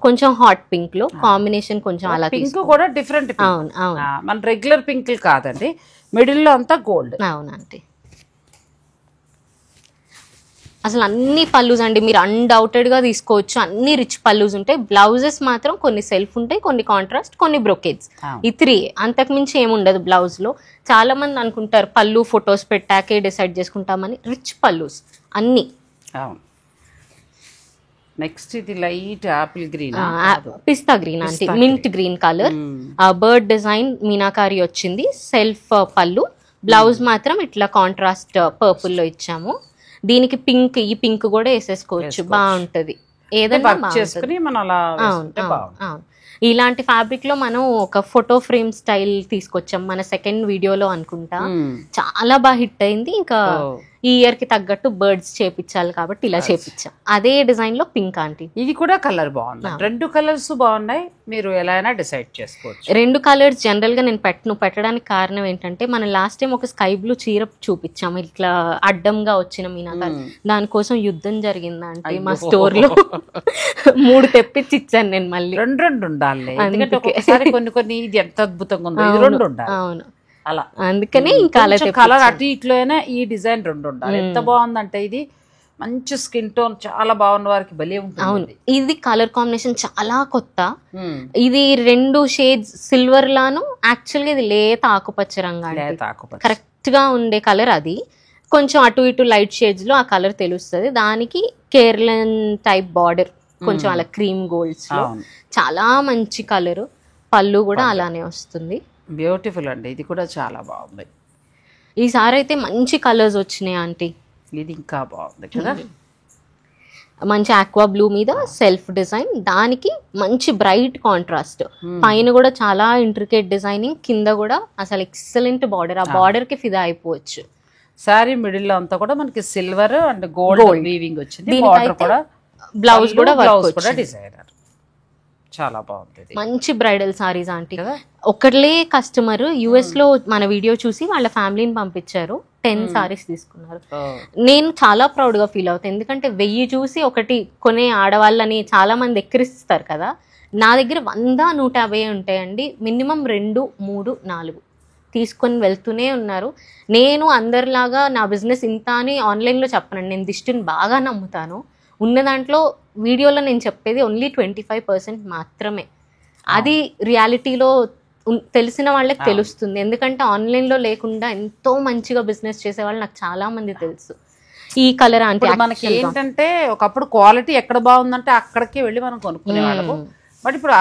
కొంచెం హాట్ పింక్ లో కాంబినేషన్. కొంచెం అలా పింక్ కూడా డిఫరెంట్. అవును అవును, మన రెగ్యులర్ పింక్ కాదండి, మిడిల్ లో అంతా గోల్డ్. అవునండి. అసలు అన్ని పల్లూస్ అండి, మీరు అన్డౌటెడ్గా తీసుకోవచ్చు. అన్ని రిచ్ పల్లూస్ ఉంటాయి. బ్లౌజెస్ మాత్రం కొన్ని సెల్ఫ్ ఉంటాయి, కొన్ని కాంట్రాస్ట్, కొన్ని బ్రొకేట్స్. ఈ 3 అంతకుమించి ఏముండదు బ్లౌజ్లో. చాలా మంది అనుకుంటారు పళ్ళు ఫొటోస్ పెట్టాకే డిసైడ్ చేసుకుంటామని. రిచ్ పల్లూస్ అన్ని. నెక్స్ట్ ఇది లైట్ ఆపిల్ గ్రీన్, పిస్తా గ్రీన్ అంటే mint green colour. Bird design meenakari వచ్చింది. సెల్ఫ్ పళ్ళు, బ్లౌజ్ మాత్రం ఇట్లా కాంట్రాస్ట్ పర్పుల్ లో ఇచ్చాము. దీనికి పింక్, ఈ పింక్ కూడా వేసేసుకోవచ్చు, బాగుంటది. ఏదైనా చేసుకుని మనం అలా అవును. ఇలాంటి ఫ్యాబ్రిక్ లో మనం ఒక ఫోటో ఫ్రేమ్ స్టైల్ తీసుకొచ్చాం మన సెకండ్ వీడియోలో అనుకుంటా. చాలా బాగా హిట్ అయింది. ఇంకా ఈ ఇయర్ కి తగ్గట్టు బర్డ్స్ చేపించాలి కాబట్టి ఇలా చేపించాం. అదే డిజైన్ లో పింక్ ఆంటీ. ఇది కూడా కలర్ బాగుంది. 2 కలర్స్ బాగున్నాయి, మీరు ఎలా అయినా డిసైడ్ చేసుకోవచ్చు. 2 కలర్స్ జనరల్ గా నేను పెట్టడానికి కారణం ఏంటంటే, మనం లాస్ట్ టైం ఒక స్కై బ్లూ చీర చూపించాము ఇట్లా అడ్డంగా వచ్చిన మీనాకారి. దానికోసం యుద్ధం జరిగిందంటే మా స్టోర్ లో 3 తెప్పించి ఇచ్చాను నేను. మళ్ళీ 2 ఉండాలి, ఎందుకంటే ఒక్కొక్కసారి కొన్ని ఇది ఎంత అద్భుతంగా ఉందో, 2 ఉండాలి. అవును, అలా అందుకనే ఇంకా కలర్ అటు ఇట్లోనే ఈ డిజైన్ 2 ఉండాలి. ఎంత బాగుందంటే ఇది మంచి స్కిన్ టోన్ చాలా బాగున్న వారికి భలే ఉంటుంది. అవును, ఇది కలర్ కాంబినేషన్ చాలా కొత్త. ఇది 2 షేడ్స్ సిల్వర్ లాను, యాక్చువల్ గా ఇది లేత ఆకుపచ్చ రంగు, కరెక్ట్ గా ఉండే కలర్. అది కొంచెం అటు ఇటు లైట్ షేడ్స్ లో ఆ కలర్ తెలుస్తుంది. దానికి కేరళన్ టైప్ బార్డర్, కొంచెం అలా క్రీమ్ గోల్డ్స్ లో చాలా మంచి కలర్. పళ్ళు కూడా అలానే వస్తుంది. బ్యూటిఫుల్ అండి, ఇది కూడా చాలా బాగుంది. ఈసారి అయితే మంచి కలర్స్ వచ్చినాయి ఆంటీ. ఇది ఇంకా బాగుంది కదా, మంచి ఆక్వా బ్లూ మీద సెల్ఫ్ డిజైన్, దానికి మంచి బ్రైట్ కాంట్రాస్ట్. పైన కూడా చాలా ఇంట్రికేట్ డిజైనింగ్, కింద కూడా అసలు ఎక్సలెంట్ బార్డర్. ఆ బార్డర్ కి ఫిదా అయిపోవచ్చు. సారీ మిడిల్ లో అంతా కూడా మనకి సిల్వర్ అండ్ గోల్డ్ వీవింగ్ వచ్చింది. బార్డర్ కూడా, బ్లౌజ్ కూడా డిజైనర్ చాలా బాగుంది. మంచి బ్రైడల్ సారీస్ ఆంటీ. ఒకళ్ళే కస్టమర్ యుఎస్ లో మన వీడియో చూసి వాళ్ళ ఫ్యామిలీని పంపించారు. 10 సారీస్ తీసుకున్నారు. నేను చాలా ప్రౌడ్ గా ఫీల్ అవుతాను, ఎందుకంటే 1000 చూసి ఒకటి కొనే ఆడవాళ్ళని చాలా మంది ఎక్కిరిస్తారు కదా. నా దగ్గర 100, 150 ఉంటాయండి. మినిమం 2, 3, 4 తీసుకొని వెళ్తూనే ఉన్నారు. నేను అందరిలాగా నా బిజినెస్ ఇంత అని ఆన్లైన్లో చెప్పనండి. నేను దిష్టిని బాగా నమ్ముతాను. ఉన్న దాంట్లో వీడియోలో నేను చెప్పేది ఓన్లీ 25% మాత్రమే. అది రియాలిటీలో తెలిసిన వాళ్ళకి తెలుస్తుంది. ఎందుకంటే ఆన్లైన్లో లేకుండా ఎంతో మంచిగా బిజినెస్ చేసే వాళ్ళు నాకు చాలా మంది తెలుసు. ఈ కలర్ అంటే మనకి ఏంటంటే ఒకప్పుడు క్వాలిటీ ఎక్కడ బాగుందంటే అక్కడికి వెళ్ళి మనం కొనుక్కునే వాళ్ళము. బట్ ఇప్పుడు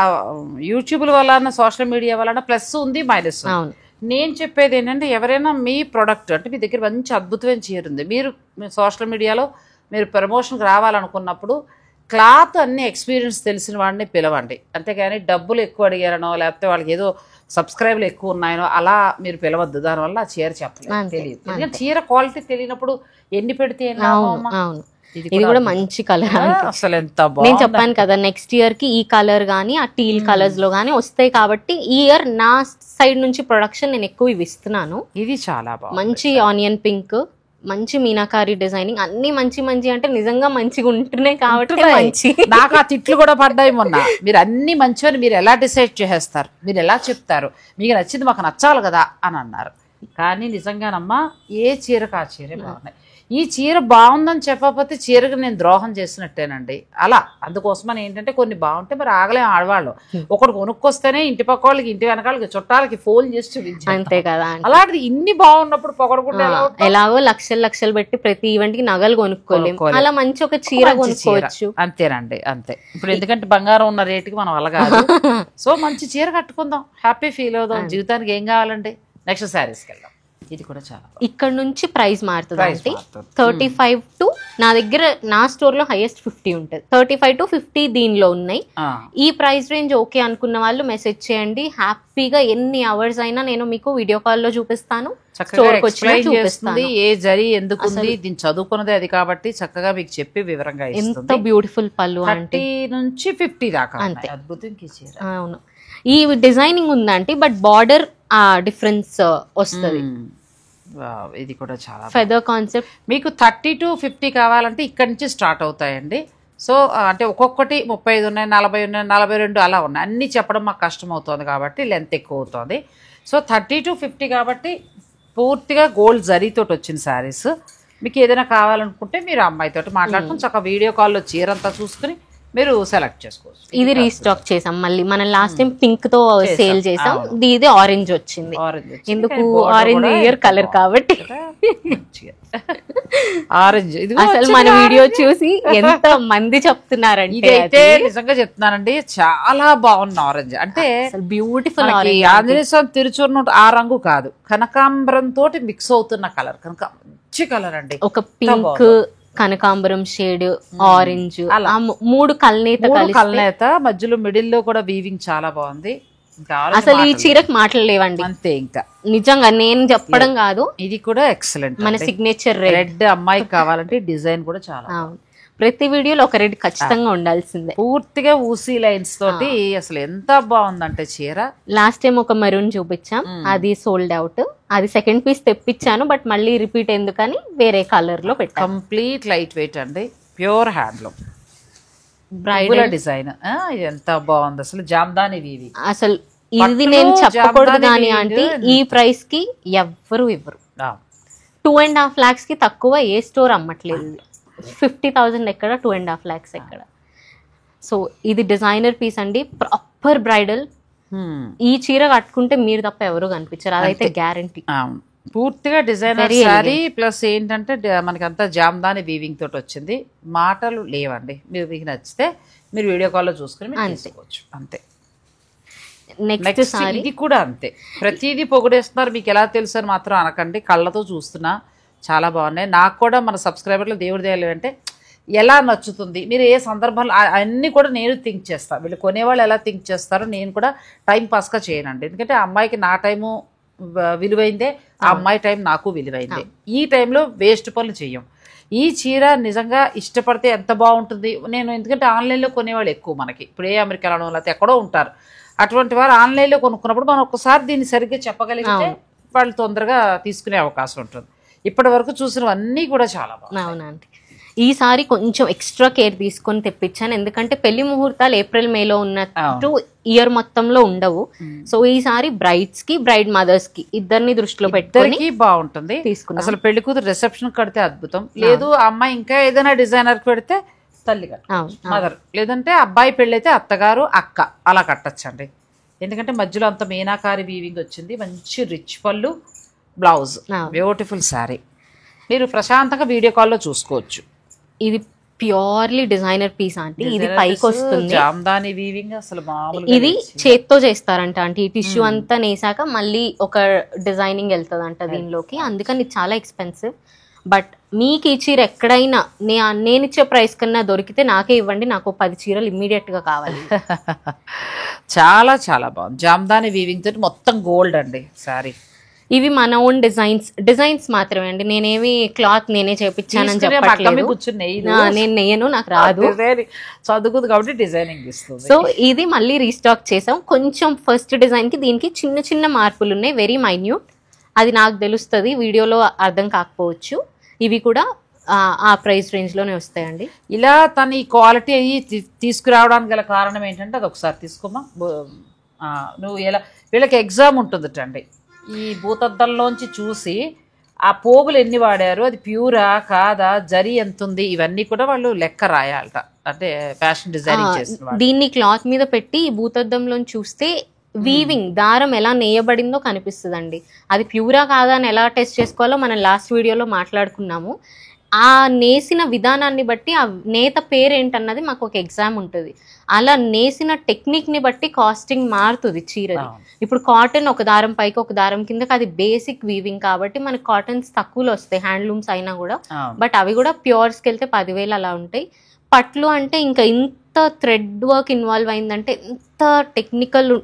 యూట్యూబ్ వలన, సోషల్ మీడియా వలన ప్లస్ ఉంది, మైనస్. నేను చెప్పేది ఏంటంటే, ఎవరైనా మీ ప్రోడక్ట్ అంటే మీ దగ్గర మంచి అద్భుతమైన చీర ఉంది, మీరు సోషల్ మీడియాలో మీరు ప్రమోషన్కి రావాలనుకున్నప్పుడు క్లాత్ అన్ని ఎక్స్పీరియన్స్ తెలిసిన వాడిని పిలవండి. అంతేగాని డబ్బులు ఎక్కువ అడిగారనో, లేకపోతే వాళ్ళకి ఏదో సబ్స్క్రైబ్లు ఎక్కువ ఉన్నాయనో అలా మీరు పిలవద్దు. దానివల్ల ఆ చీర చెప్పలేదు, తెలియదు. ఎందుకంటే చీర క్వాలిటీ తెలియనప్పుడు ఎన్ని పెడితే ఇది కూడా మంచి కలర్. అసలు ఎంత బాగుంది. నేను చెప్పాను కదా, నెక్స్ట్ ఇయర్ కి ఈ కలర్ గానీ ఆ టీల్ కలర్స్ లో గానీ వస్తాయి. కాబట్టి ఈ ఇయర్ నా సైడ్ నుంచి ప్రొడక్షన్ నేను ఎక్కువ ఇవి ఇస్తున్నాను. ఇది చాలా బాగుంది. మంచి ఆనియన్ పింక్, మంచి మీనాకారి డిజైనింగ్, అన్ని మంచి మంచి అంటే నిజంగా మంచిగా ఉంటున్నాయి కాబట్టి మంచి. నాకు ఆ తిట్లు కూడా పడ్డాయి మొన్న. మీరు అన్ని మంచివని మీరు ఎలా డిసైడ్ చేసేస్తారు, మీరు ఎలా చెప్తారు, మీకు నచ్చింది మాకు నచ్చాలి కదా అని అన్నారు. కానీ నిజంగానమ్మా ఏ చీరకు ఆ చీరే బాగున్నాయి. ఈ చీర బాగుందని చెప్పకపోతే చీరకు నేను ద్రోహం చేసినట్టేనండి. అలా అందుకోసమని ఏంటంటే కొన్ని బాగుంటే మరి ఆగలేం ఆడవాళ్ళు. ఒకటి కొనుక్కొస్తేనే ఇంటి పక్క వాళ్ళకి, ఇంటి వెనకాలకి, చుట్టాలకి ఫోన్ చేసి చూపించాలి. అంతే కదా. అలాంటిది ఇన్ని బాగున్నప్పుడు పొగడకుండా ఎలాగో లక్షలు పెట్టి ప్రతి ఈవెంట్ కి నగలు కొనుక్కోలేము. అలా మంచి ఒక చీర కొనుక్కోవచ్చు. అంతేనండి, అంతే. ఇప్పుడు ఎందుకంటే బంగారం ఉన్న రేటుకి మనం అలా కాదు. సో మంచి చీర కట్టుకుందాం, హ్యాపీ ఫీల్ అవుదాం. జీవితానికి ఏం కావాలండి. నెక్స్ట్ శారీస్కి వెళ్దాం. ఇది కూడా చాలా ఇక్కడ నుంచి ప్రైస్ మారుతుంది అంటే 35 to నా దగ్గర నా స్టోర్ లో హైయెస్ట్ 50 ఉంటుంది. 35 to 50 దీనిలో ఉన్నాయి. ఈ ప్రైస్ రేంజ్ ఓకే అనుకున్న వాళ్ళు మెసేజ్ చేయండి. హ్యాపీగా ఎన్ని అవర్స్ అయినా నేను మీకు వీడియో కాల్ లో చూపిస్తాను, స్టోర్ కి వచ్చి చూపిస్తాను. ఏ జరీ ఎందుకు దీన్ని చదువుకున్నది అది కాబట్టి చక్కగా మీకు చెప్పి వివరంగా ఎంత బ్యూటిఫుల్ పళ్ళు అంటే 30 నుంచి 50 దాకా అంతే. అద్భుతం. అవును, ఈ డిజైనింగ్ ఉందంటే బట్ బార్డర్ డిఫరెన్స్ వస్తుంది. ఇది కూడా చాలా ఫెదర్ కాన్సెప్ట్. మీకు 30 to 50 కావాలంటే ఇక్కడ నుంచి స్టార్ట్ అవుతాయండి. సో అంటే ఒక్కొక్కటి 35 ఉన్నాయి, 40 ఉన్నాయి, 42 అలా ఉన్నాయి. అన్నీ చెప్పడం మాకు కష్టం అవుతుంది కాబట్టి లెంత్ ఎక్కువ అవుతుంది. సో 30 to 50 కాబట్టి పూర్తిగా గోల్డ్ జరీతోటి వచ్చిన శారీస్. మీకు ఏదైనా కావాలనుకుంటే మీరు అమ్మాయితోటి మాట్లాడుకుని చక్కగా వీడియో కాల్లో చీర అంతా చూసుకుని మీరు సెలెక్ట్ చేసుకోవచ్చు. ఇది రీస్టాక్ చేసాం మళ్ళీ. మనం లాస్ట్ టైం పింక్ తో సేల్ చేసాం, ఇది ఆరెంజ్ వచ్చింది. ఎందుకు ఆరెంజ్ ఇయర్ కలర్ కాబట్టి. ఆరెంజ్ ఇది అసలు మన వీడియో చూసి ఎంత మంది చెప్తున్నారంటే, ఇదైతే నిజంగా చెప్తున్నానండి చాలా బాగున్న ఆరెంజ్. అంటే బ్యూటిఫుల్ ఆంజనేయ స్వామి తిరుచూర్ణ ఆ రంగు కాదు, కనకాంబరం తోటి మిక్స్ అవుతున్న కలర్, కనుక మంచి కలర్ అండి. ఒక పింక్, కనకాంబరం షేడ్, ఆరెంజ్, మూడు కల్నేత మధ్యలో మిడిల్ లో కూడా వీవింగ్ చాలా బాగుంది. అసలు ఈ చీరకు మాటలు లేవండి అంతే. ఇంకా నిజంగా నేను చెప్పడం కాదు, ఇది కూడా ఎక్సలెంట్. మన సిగ్నేచర్ రెడ్ అమ్మాయికి కావాలంటే డిజైన్ కూడా చాలా. ప్రతి వీడియోలో ఒక రెడ్ ఖచ్చితంగా ఉండాల్సిందే. పూర్తిగా ఊసీ లైన్స్ తోటి అసలు ఎంత బాగుందంటే చీర. లాస్ట్ టైం ఒక మెరూన్ చూపించాం, అది సోల్డ్ అవుట్. అది సెకండ్ పీస్ తెప్పించాను, బట్ మళ్ళీ రిపీట్ ఎందుకని వేరే కలర్ లో పెట్టాను. కంప్లీట్ లైట్ వెయిట్ అండి, ప్యూర్ హ్యాండ్లూమ్ బ్రైడల్ డిజైన్. ఎంత బాగుంది అసలు. జామ్దాని వీవి అసలు ఇది నేను చెప్పకూడదు కానీ అంటే ఈ ప్రైస్ కి ఎవ్వరు ఇవ్వరు. 2.5 lakhs కి తక్కువ ఏ స్టోర్ అమ్మట్లేదు. 50,000 ఎక్కడ, 2.5 lakhs ఎక్కడ. సో ఇది డిజైనర్ పీస్ అండి, ప్రాపర్ బ్రైడల్. ఈ చీర కట్టుకుంటే మీరు తప్ప ఎవరు కనిపించారు, అదైతే గ్యారంటీ. పూర్తిగా డిజైనర్ శారీ ప్లస్ ఏంటంటే మనకంతా జామ్దాని వీవింగ్ తోటి వచ్చింది. మాటలు లేవండి. మీరు మీకు నచ్చితే మీరు వీడియో కాల్లో చూసుకుని తీసుకోవచ్చు అంతే. నెక్స్ట్ ఇది కూడా అంతే, ప్రతిదీ పొగిడేస్తున్నారు. మీకు ఎలా తెలుసు అని మాత్రం అనకండి, కళ్ళతో చూస్తున్నా చాలా బాగున్నాయి. నాకు కూడా మన సబ్స్క్రైబర్లు దేవుడి దేవాలి అంటే ఎలా నచ్చుతుంది, మీరు ఏ సందర్భంలో అన్నీ కూడా నేను థింక్ చేస్తాను. వీళ్ళు కొనేవాళ్ళు ఎలా థింక్ చేస్తారో నేను కూడా టైం పాస్గా చేయనండి. ఎందుకంటే ఆ అమ్మాయికి నా టైము విలువైందే, ఆ అమ్మాయి టైం నాకు విలువైందే. ఈ టైంలో వేస్ట్ పనులు చెయ్యం. ఈ చీర నిజంగా ఇష్టపడితే ఎంత బాగుంటుంది. నేను ఎందుకంటే ఆన్లైన్లో కొనేవాళ్ళు ఎక్కువ, మనకి ఇప్పుడు ఏ అమెరికాలో లేకపోతే ఎక్కడో ఉంటారు. అటువంటి వారు ఆన్లైన్లో కొనుక్కున్నప్పుడు మనం ఒకసారి దీన్ని సరిగ్గా చెప్పగలిగితే వాళ్ళు తొందరగా తీసుకునే అవకాశం ఉంటుంది. ఇప్పటి వరకు చూసినవన్నీ కూడా చాలా బాగుంది. అవునండి, ఈసారి కొంచెం ఎక్స్ట్రా కేర్ తీసుకొని తెప్పించాను, ఎందుకంటే పెళ్లి ముహూర్తాలు ఏప్రిల్ మేలో ఉన్నట్టు ఇయర్ మొత్తంలో ఉండవు. సో ఈసారి బ్రైడ్స్ కి, బ్రైడ్ మదర్స్ కి ఇద్దరిని దృష్టిలో పెట్టుకొని బాగుంటుంది తీసుకున్నాను. అసలు పెళ్లి కూతురు రిసెప్షన్ కడితే అద్భుతం, లేదు అమ్మాయి ఇంకా ఏదైనా డిజైనర్ పెడితే తల్లి మదర్, లేదంటే అబ్బాయి పెళ్ళైతే అత్తగారు, అక్క అలా కట్టచ్చండి. ఎందుకంటే మధ్యలో అంత మీనాకారి వీవింగ్ వచ్చింది, మంచి రిచ్ పళ్ళు, బ్లౌజ్, బ్యూటిఫుల్ శారీ. మీరు ప్రశాంతంగా వీడియో కాల్లో చూసుకోవచ్చు. ఇది ప్యూర్లీ డిజైనర్ పీస్ ఆంటీ, ఇది పైకి వస్తుంది. జామ్దాని వీవింగ్ అసలు మామూలుగా ఇది చేత్తో చేస్తారంట ఆంటీ. ఈ టిష్యూ అంతా నేసాక మళ్ళీ ఒక డిజైనింగ్ వెళ్తుందంట దీనిలోకి, అందుకని ఇది చాలా ఎక్స్పెన్సివ్. బట్ మీకు ఈ చీర ఎక్కడైనా నేను ఇచ్చే ప్రైస్ కన్నా దొరికితే నాకే ఇవ్వండి, నాకు 10 చీరలు ఇమ్మీడియట్ గా కావాలి. చాలా చాలా బాగుంది. జామ్దాని వీవింగ్ తోటి మొత్తం గోల్డ్ అండి శారీ. ఇవి మన ఓన్ డిజైన్స్ మాత్రమే అండి. నేనేమి క్లాత్ నేనే చేపించానని చెప్పట్లేదు, నేను నెయ్యను, నాకు రాదు, చదువుకుంది కాబట్టి డిజైనింగ్ ఇస్తుంది. సో ఇది మళ్ళీ రీస్టాక్ చేసాం. కొంచెం ఫస్ట్ డిజైన్ కి దీనికి చిన్న చిన్న మార్పులు ఉన్నాయి, వెరీ మైన్యూట్. అది నాకు తెలుస్తుంది, వీడియోలో అర్థం కాకపోవచ్చు. ఇవి కూడా ఆ ప్రైస్ రేంజ్ లోనే వస్తాయండి. ఇలా తన ఈ క్వాలిటీ అయ్యి తీసుకురావడానికి గల కారణం ఏంటంటే అది ఒకసారి తీసుకోమా. నువ్వు ఎలా వీళ్ళకి ఎగ్జామ్ ఉంటుందట అండి, ఈ భూతద్దంలోంచి చూసి ఆ పోగులు ఎన్ని వాడారు, అది ప్యూరా కాదా, జరీ ఎంత ఉంది, ఇవన్నీ కూడా వాళ్ళు లెక్క రాయాలట. అంటే ఫ్యాషన్ డిజైనింగ్ చేస్తున్నారు. దీన్ని క్లాత్ మీద పెట్టి ఈ భూతద్దంలో చూస్తే వీవింగ్ దారం ఎలా నేయబడిందో కనిపిస్తుందండి. అది ప్యూరా కాదా అని ఎలా టెస్ట్ చేసుకోవాలో మనం లాస్ట్ వీడియోలో మాట్లాడుకున్నాము. ఆ నేసిన విధానాన్ని బట్టి ఆ నేత పేరేంటన్నది మాకు ఒక ఎగ్జామ్ ఉంటుంది. అలా నేసిన టెక్నిక్ని బట్టి కాస్టింగ్ మారుతుంది చీరది. ఇప్పుడు కాటన్ ఒక దారం పైకి ఒక దారం కిందకి, అది బేసిక్ వీవింగ్ కాబట్టి మనకి కాటన్స్ తక్కువలో వస్తాయి హ్యాండ్లూమ్స్ అయినా కూడా. బట్ అవి కూడా ప్యూర్స్కి వెళ్తే 10,000 అలా ఉంటాయి. పట్లు అంటే ఇంకా ఇంత థ్రెడ్ వర్క్ ఇన్వాల్వ్ అయిందంటే, ఎంత టెక్నికల్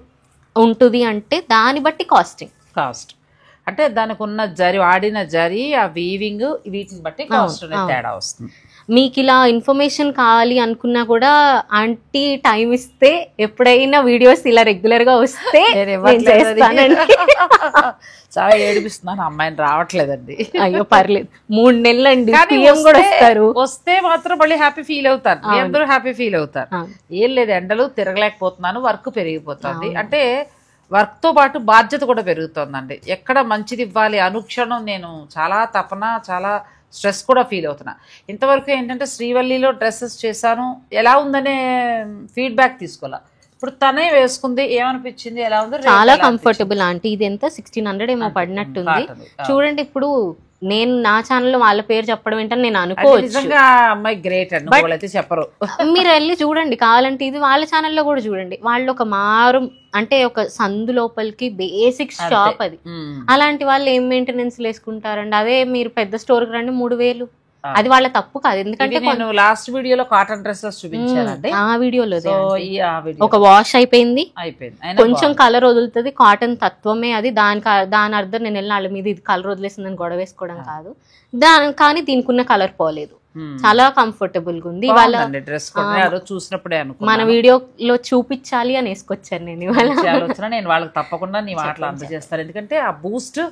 ఉంటుంది అంటే దాన్ని బట్టి కాస్ట్ అంటే దానికి ఉన్న జరి, వాడిన జరి, ఆ వీవింగ్, వీటిని బట్టి కాస్ట్ తేడా వస్తుంది. మీకు ఇలా ఇన్ఫర్మేషన్ కావాలి అనుకున్నా కూడా ఆంటీ టైం ఇస్తే, ఎప్పుడైనా వీడియోస్ ఇలా రెగ్యులర్ గా వస్తే చాలా ఏడిపిస్తున్నాను, అమ్మాయిని రావట్లేదండి. అయ్యో పర్లేదు, 3 నెలలు అండి, కూడా వస్తారు. వస్తే మాత్రం మళ్ళీ హ్యాపీ ఫీల్ అవుతారు, మీ అందరూ హ్యాపీ ఫీల్ అవుతారు. ఏం లేదు, ఎండలు తిరగలేకపోతున్నాను, వర్క్ పెరిగిపోతుంది. అంటే వర్క్ తో పాటు బాధ్యత కూడా పెరుగుతుందండి. ఎక్కడ మంచిది ఇవ్వాలి అనుక్షణం నేను చాలా తపన, చాలా స్ట్రెస్ కూడా ఫీల్ అవుతున్నా. ఇంతవరకు ఏంటంటే శ్రీవల్లిలో డ్రెస్సెస్ చేశాను, ఎలా ఉందనే ఫీడ్బ్యాక్ తీసుకోవాలా. ఇప్పుడు తనే వేసుకుంది, ఏమనిపించింది, ఎలా ఉంది? చాలా కంఫర్టబుల్ ఆంటీ. ఇది ఎంత 1600 ఏమో పడినట్టుంది. చూడండి, ఇప్పుడు నేను నా ఛానల్లో వాళ్ళ పేరు చెప్పడం ఏంటని నేను అనుకోవచ్చు. నిజంగా అమ్మాయి గ్రేట్ అండి, వాళ్ళైతే చెప్పరు. మీరు వెళ్ళి చూడండి కావాలంటే, ఇది వాళ్ళ ఛానల్లో కూడా చూడండి. వాళ్ళు ఒక అంటే ఒక సందు లోపలికి బేసిక్ షాప్ అది. అలాంటి వాళ్ళు ఏం మెయింటెనెన్స్ వేసుకుంటారండి? అదే మీరు పెద్ద స్టోర్కి రండి 3000. అది వాళ్ళ తప్పు కాదు, ఎందుకంటే నేను లాస్ట్ వీడియోలో కాటన్ డ్రెస్సెస్ చూపించానండి. ఆ వీడియోలో ఒక వాష్ అయిపోయింది, కొంచెం కలర్ వదులుతుంది, కాటన్ తత్వమే అది. దాని అర్థం నేను వెళ్ళిన వాళ్ళ మీద ఇది కలర్ వదిలేసిందని గొడవ వేసుకోవడం కాదు. కానీ దీనికి ఉన్న కలర్ పోలేదు, చాలా కంఫర్టబుల్ గా ఉంది. చూసినప్పుడే మన వీడియోలో చూపించాలి అని వేసుకొచ్చాను నేను వాళ్ళకి తప్పకుండా నీ మాటలు అందజేస్తాను, ఎందుకంటే ఆ బూస్ట్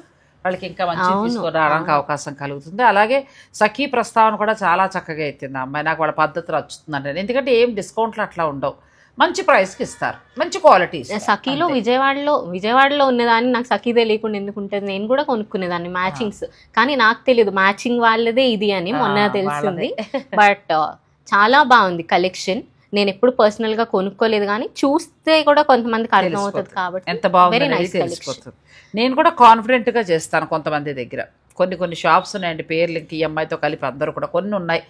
వాళ్ళకి ఇంకా మంచి తీసుకురావడానికి అవకాశం కలుగుతుంది. అలాగే సఖీ ప్రస్తావన కూడా చాలా చక్కగా ఎత్తింది అమ్మాయి. నాకు వాళ్ళ పద్ధతులు వచ్చుతుందంటే, ఎందుకంటే ఏం డిస్కౌంట్లు అట్లా ఉండవు, మంచి ప్రైస్కి ఇస్తారు, మంచి క్వాలిటీ. సఖీలో విజయవాడలో ఉన్నదాన్ని నాకు సఖీ తెలియకుండా ఎందుకుంటుంది, నేను కూడా కొనుక్కునేదాన్ని మ్యాచింగ్స్, కానీ నాకు తెలియదు మ్యాచింగ్ వాళ్ళదే ఇది అని మొన్న తెలిసింది. బట్ చాలా బాగుంది కలెక్షన్. నేను ఎప్పుడు పర్సనల్ గా కొనుక్కోలేదు, కానీ చూస్తే కూడా కొంతమందికి అర్థం అవుతుంది కాబట్టి ఎంత బాగుంది తెలిసిపోతుంది. నేను కూడా కాన్ఫిడెంట్ గా చేస్తాను. కొంతమంది దగ్గర కొన్ని షాప్స్ ఉన్నాయండి, పేర్లు ఇంక ఈఎంఐతో కలిపి అందరూ కూడా కొన్ని ఉన్నాయి.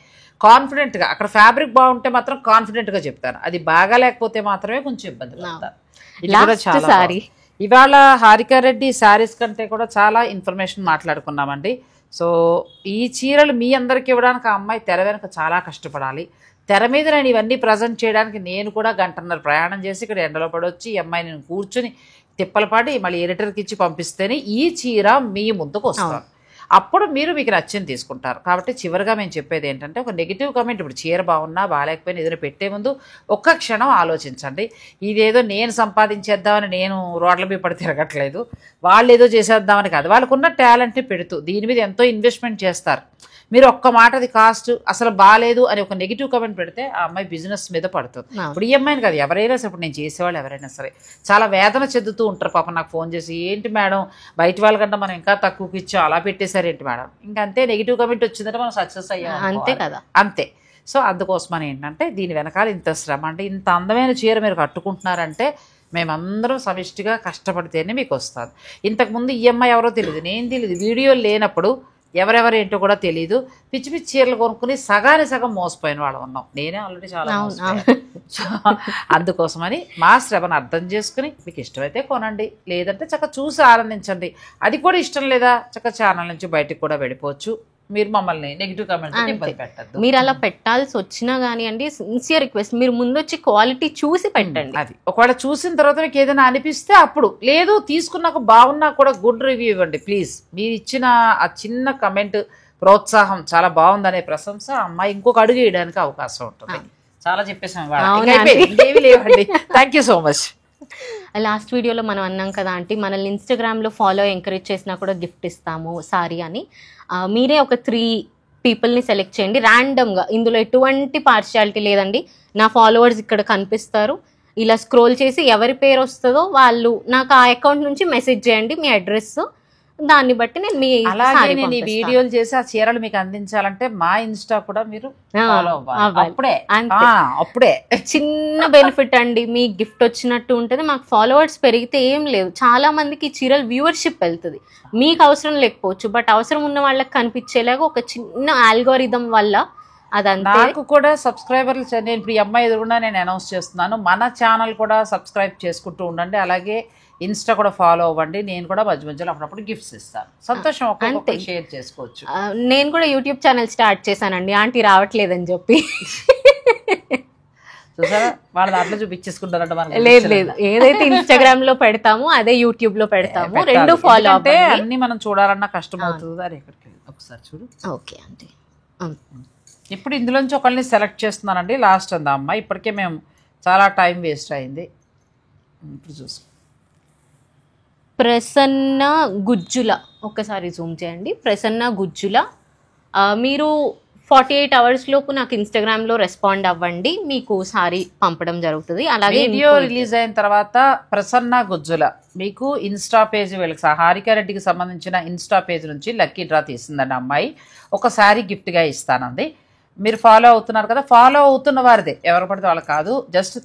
కాన్ఫిడెంట్గా అక్కడ ఫ్యాబ్రిక్ బాగుంటే మాత్రం కాన్ఫిడెంట్గా చెప్తాను, అది బాగా లేకపోతే మాత్రమే కొంచెం ఇబ్బంది పడతాను. ఇది కూడా చాలా ఇవాళ హారికా రెడ్డి శారీస్ కంటే కూడా చాలా ఇన్ఫర్మేషన్ మాట్లాడుకున్నామండి. సో ఈ చీరలు మీ అందరికి ఇవ్వడానికి ఆ అమ్మాయి తెర వెనక చాలా కష్టపడాలి. తెర మీద నేను ఇవన్నీ ప్రజెంట్ చేయడానికి నేను కూడా 1.5 గంటల ప్రయాణం చేసి ఇక్కడ ఎండలో పడొచ్చి ఈ అమ్మాయి నేను కూర్చుని తిప్పలపాటి మళ్ళీ ఎడిటర్కి ఇచ్చి పంపిస్తేనే ఈ చీర మీ ముందుకు వస్తాను. అప్పుడు మీకు నచ్చింది తీసుకుంటారు. కాబట్టి చివరిగా మేము చెప్పేది ఏంటంటే, ఒక నెగిటివ్ కామెంట్, ఇప్పుడు చీర బాగున్నా బాగాలేకపోయినా ఏదైనా పెట్టే ముందు ఒక్క క్షణం ఆలోచించండి. ఇదేదో నేను సంపాదించేద్దామని నేను రోడ్ల మీద పడి తిరగట్లేదు, వాళ్ళు ఏదో చేసేద్దామని కాదు. వాళ్ళకున్న టాలెంట్ని పెడుతూ దీని మీద ఎంతో ఇన్వెస్ట్మెంట్ చేస్తారు. మీరు ఒక్క మాట అది కాస్ట్ అసలు బాగాలేదు అని ఒక నెగిటివ్ కామెంట్ పెడితే ఆ అమ్మాయి బిజినెస్ మీద పడుతుంది. ఇప్పుడు ఈ అమ్మాయిని కాదు, ఎవరైనా సరే, ఇప్పుడు నేను చేసేవాళ్ళు ఎవరైనా సరే చాలా వేదన చెందుతూ ఉంటారు. పాపం నాకు ఫోన్ చేసి, ఏంటి మేడం బయట వాళ్ళకంటే మనం ఇంకా తక్కువకి ఇచ్చాం, అలా పెట్టేశారు ఏంటి మేడం, ఇంకా అంతే, నెగిటివ్ కామెంట్ వచ్చిందంటే మనం సక్సెస్ అయ్యాం, అంతే కదా, అంతే. సో అందుకోసమని ఏంటంటే, దీని వెనకాల ఇంత శ్రమ, అంటే ఇంత అందమైన చీర మీరు కట్టుకుంటున్నారంటే మేమందరం సమిష్టిగా కష్టపడితేనే మీకు వస్తుంది. ఇంతకుముందు ఈ అమ్మాయి ఎవరో తెలియదు, నేను తెలియదు, వీడియో లేనప్పుడు ఎవరెవరేంటో కూడా తెలియదు, పిచ్చి పిచ్చి చీరలు కొనుక్కుని సగానికి సగం మోసపోయిన వాళ్ళు ఉన్నాం. నేనే ఆల్రెడీ చాలా అందుకోసమని మా శ్రమను అర్థం చేసుకుని మీకు ఇష్టమైతే కొనండి, లేదంటే చక్కగా చూసి ఆనందించండి. అది కూడా ఇష్టం లేదా చక్కగా ఛానల్ నుంచి బయటకు కూడా వెళ్ళిపోవచ్చు. మీరు మమ్మల్ని నెగిటివ్ కామెంట్ ఇబ్బంది పెట్టద్దు. మీరు అలా పెట్టాల్సి వచ్చినా కానీ అండి, సిన్సియర్ రిక్వెస్ట్, మీరు ముందు వచ్చి క్వాలిటీ చూసి పెట్టండి. అది ఒకవేళ చూసిన తర్వాత మీకు ఏదైనా అనిపిస్తే అప్పుడు, లేదు తీసుకున్నాక బాగున్నా కూడా గుడ్ రివ్యూ ఇవ్వండి ప్లీజ్. మీరు ఇచ్చిన ఆ చిన్న కమెంట్ ప్రోత్సాహం చాలా బాగుందనే ప్రశంస అమ్మాయి ఇంకొక అడుగు వేయడానికి అవకాశం ఉంటుంది. చాలా చెప్పేసాం, ఏమి లేవండి. Thank you so much. Last వీడియోలో మనం అన్నాం కదా ఆంటీ, మనల్ని ఇన్స్టాగ్రామ్లో ఫాలో ఎంకరేజ్ చేసినా కూడా గిఫ్ట్ ఇస్తాము సారీ అని. మీరే ఒక 3 పీపుల్ని సెలెక్ట్ చేయండి ర్యాండమ్గా. ఇందులో ఎటువంటి పార్షియాలిటీ లేదండి. నా ఫాలోవర్స్ ఇక్కడ కనిపిస్తారు, ఇలా స్క్రోల్ చేసి ఎవరి పేరు వస్తుందో వాళ్ళు నాకు ఆ అకౌంట్ నుంచి మెసేజ్ చేయండి, మీ అడ్రస్, దాన్ని బట్టి నేను మీ అలాగే నేను ఈ వీడియోలు చేసి ఆ చీరలు మీకు అందించాలంటే మా ఇన్స్టా కూడా మీరు ఫాలో అవ్వాలి. అప్పుడే చిన్న బెనిఫిట్ అండి, మీ గిఫ్ట్ వచ్చినట్టు ఉంటుంది. మాకు ఫాలోవర్స్ పెరిగితే ఏం లేదు, చాలా మందికి ఈ చీరలు వ్యూవర్షిప్ వెళ్తుంది. మీకు అవసరం లేకపోవచ్చు, బట్ అవసరం ఉన్న వాళ్ళకి కనిపించేలాగా ఒక చిన్న ఆల్గోరిథం వల్ల అదంతా. నాకు కూడా సబ్స్క్రైబర్లు, నేను ఇప్పుడు ఈ అమ్మాయి ఎదురుకుండా నేను అనౌన్స్ చేస్తున్నాను, మన ఛానల్ కూడా సబ్స్క్రైబ్ చేసుకుంటూ ఉండండి, అలాగే ఇన్స్టా కూడా ఫాలో అవ్వండి. నేను కూడా మధ్య మధ్యలో అప్పుడప్పుడు గిఫ్ట్స్ ఇస్తాను. సంతోషం, ఒక్కొక్క షేర్ చేసుకోవచ్చు. నేను కూడా యూట్యూబ్ ఛానల్ స్టార్ట్ చేశానండి, ఆంటీ రావట్లేదని చెప్పి. చూసారా, వాళ్ళ దాంట్లో చూపించేసుకుంటారంట. మనం లేదు, ఏదైతే ఇన్స్టాగ్రామ్ లో పెడతామో అదే యూట్యూబ్ లో పెడతాము, 2 ఫాలో అంటే అన్ని మనం చూడాలన్నా కష్టం అవుతుంది. అది ఎక్కడికి ఒకసారి చూడు. Okay aunty. ఇప్పుడు ఇందులోంచి ఒకరిని సెలెక్ట్ చేస్తున్నానండి, లాస్ట్ అందా అమ్మాయి. ఇప్పటికే మేము చాలా టైం వేస్ట్ అయింది. ఇప్పుడు చూసుకో, ప్రసన్న గుజ్జుల, ఒక్కసారి జూమ్ చేయండి. ప్రసన్న గుజ్జుల, మీరు 48 hours లోపు నాకు ఇన్స్టాగ్రామ్లో రెస్పాండ్ అవ్వండి, మీకు సారీ పంపడం జరుగుతుంది. అలాగే వీడియో రిలీజ్ అయిన తర్వాత ప్రసన్న గుజ్జుల మీకు ఇన్స్టా పేజ్, వీళ్ళకి హారికారెడ్డికి సంబంధించిన ఇన్స్టా పేజ్ నుంచి లక్కీ డ్రా తీసిందండి అమ్మాయి. ఒక శారీ గిఫ్ట్గా ఇస్తానంది. మీరు ఫాలో అవుతున్నారు కదా, ఫాలో అవుతున్న వారిదే, ఎవరు పడితే వాళ్ళు కాదు, జస్ట్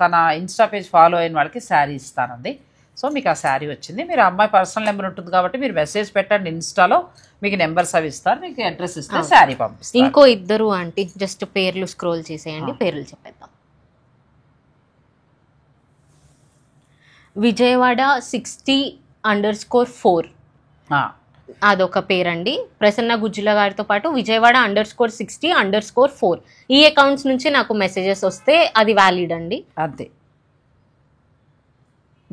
తన ఇన్స్టా పేజ్ ఫాలో అయిన వాళ్ళకి శారీ ఇస్తానంది. సో మీకు ఆ శారీ వచ్చింది. మీరు అమ్మాయి పర్సనల్ నెంబర్ ఉంటుంది కాబట్టి మీరు మెసేజ్ పెట్టండి ఇన్స్టాలో, మీకు నెంబర్స్ అవి ఇస్తారు, మీకు అడ్రస్ ఇస్తే శారీ పంపిస్తారు. ఇంకో ఇద్దరు ఆంటీ జస్ట్ పేర్లు స్క్రోల్ చేసేయండి, పేర్లు చెప్పేద్దాం. విజయవాడ 60_4 అదొక పేరండి. ప్రసన్న గుజ్జుల గారితో పాటు విజయవాడ _60_4 ఈ అకౌంట్స్ నుంచి నాకు మెసేజెస్ వస్తే అది వ్యాలిడ్ అండి. అంతే,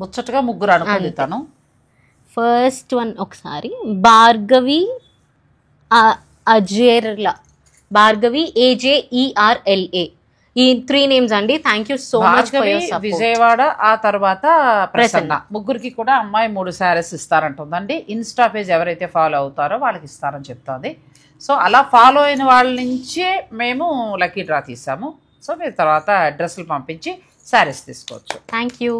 ముచ్చటగా ముగ్గురు అనుకుంది తను. ఫస్ట్ వన్ ఒకసారి భార్గవి అజేర్లా, భార్గవి AJERLA, ఈ 3 నేమ్స్ అండి. Thank you so much for your support. Vijayawada, ఆ తర్వాత ప్రసన్న, ముగ్గురికి కూడా అమ్మాయి 3 శారీస్ ఇస్తారంటుందండి. ఇన్స్టా పేజ్ ఎవరైతే ఫాలో అవుతారో వాళ్ళకి ఇస్తారని చెప్తుంది. సో అలా ఫాలో అయిన వాళ్ళ నుంచే మేము లక్కీ డ్రా తీసాము. సో మీరు తర్వాత అడ్రస్లు పంపించి శారీస్ తీసుకోవచ్చు. Thank you.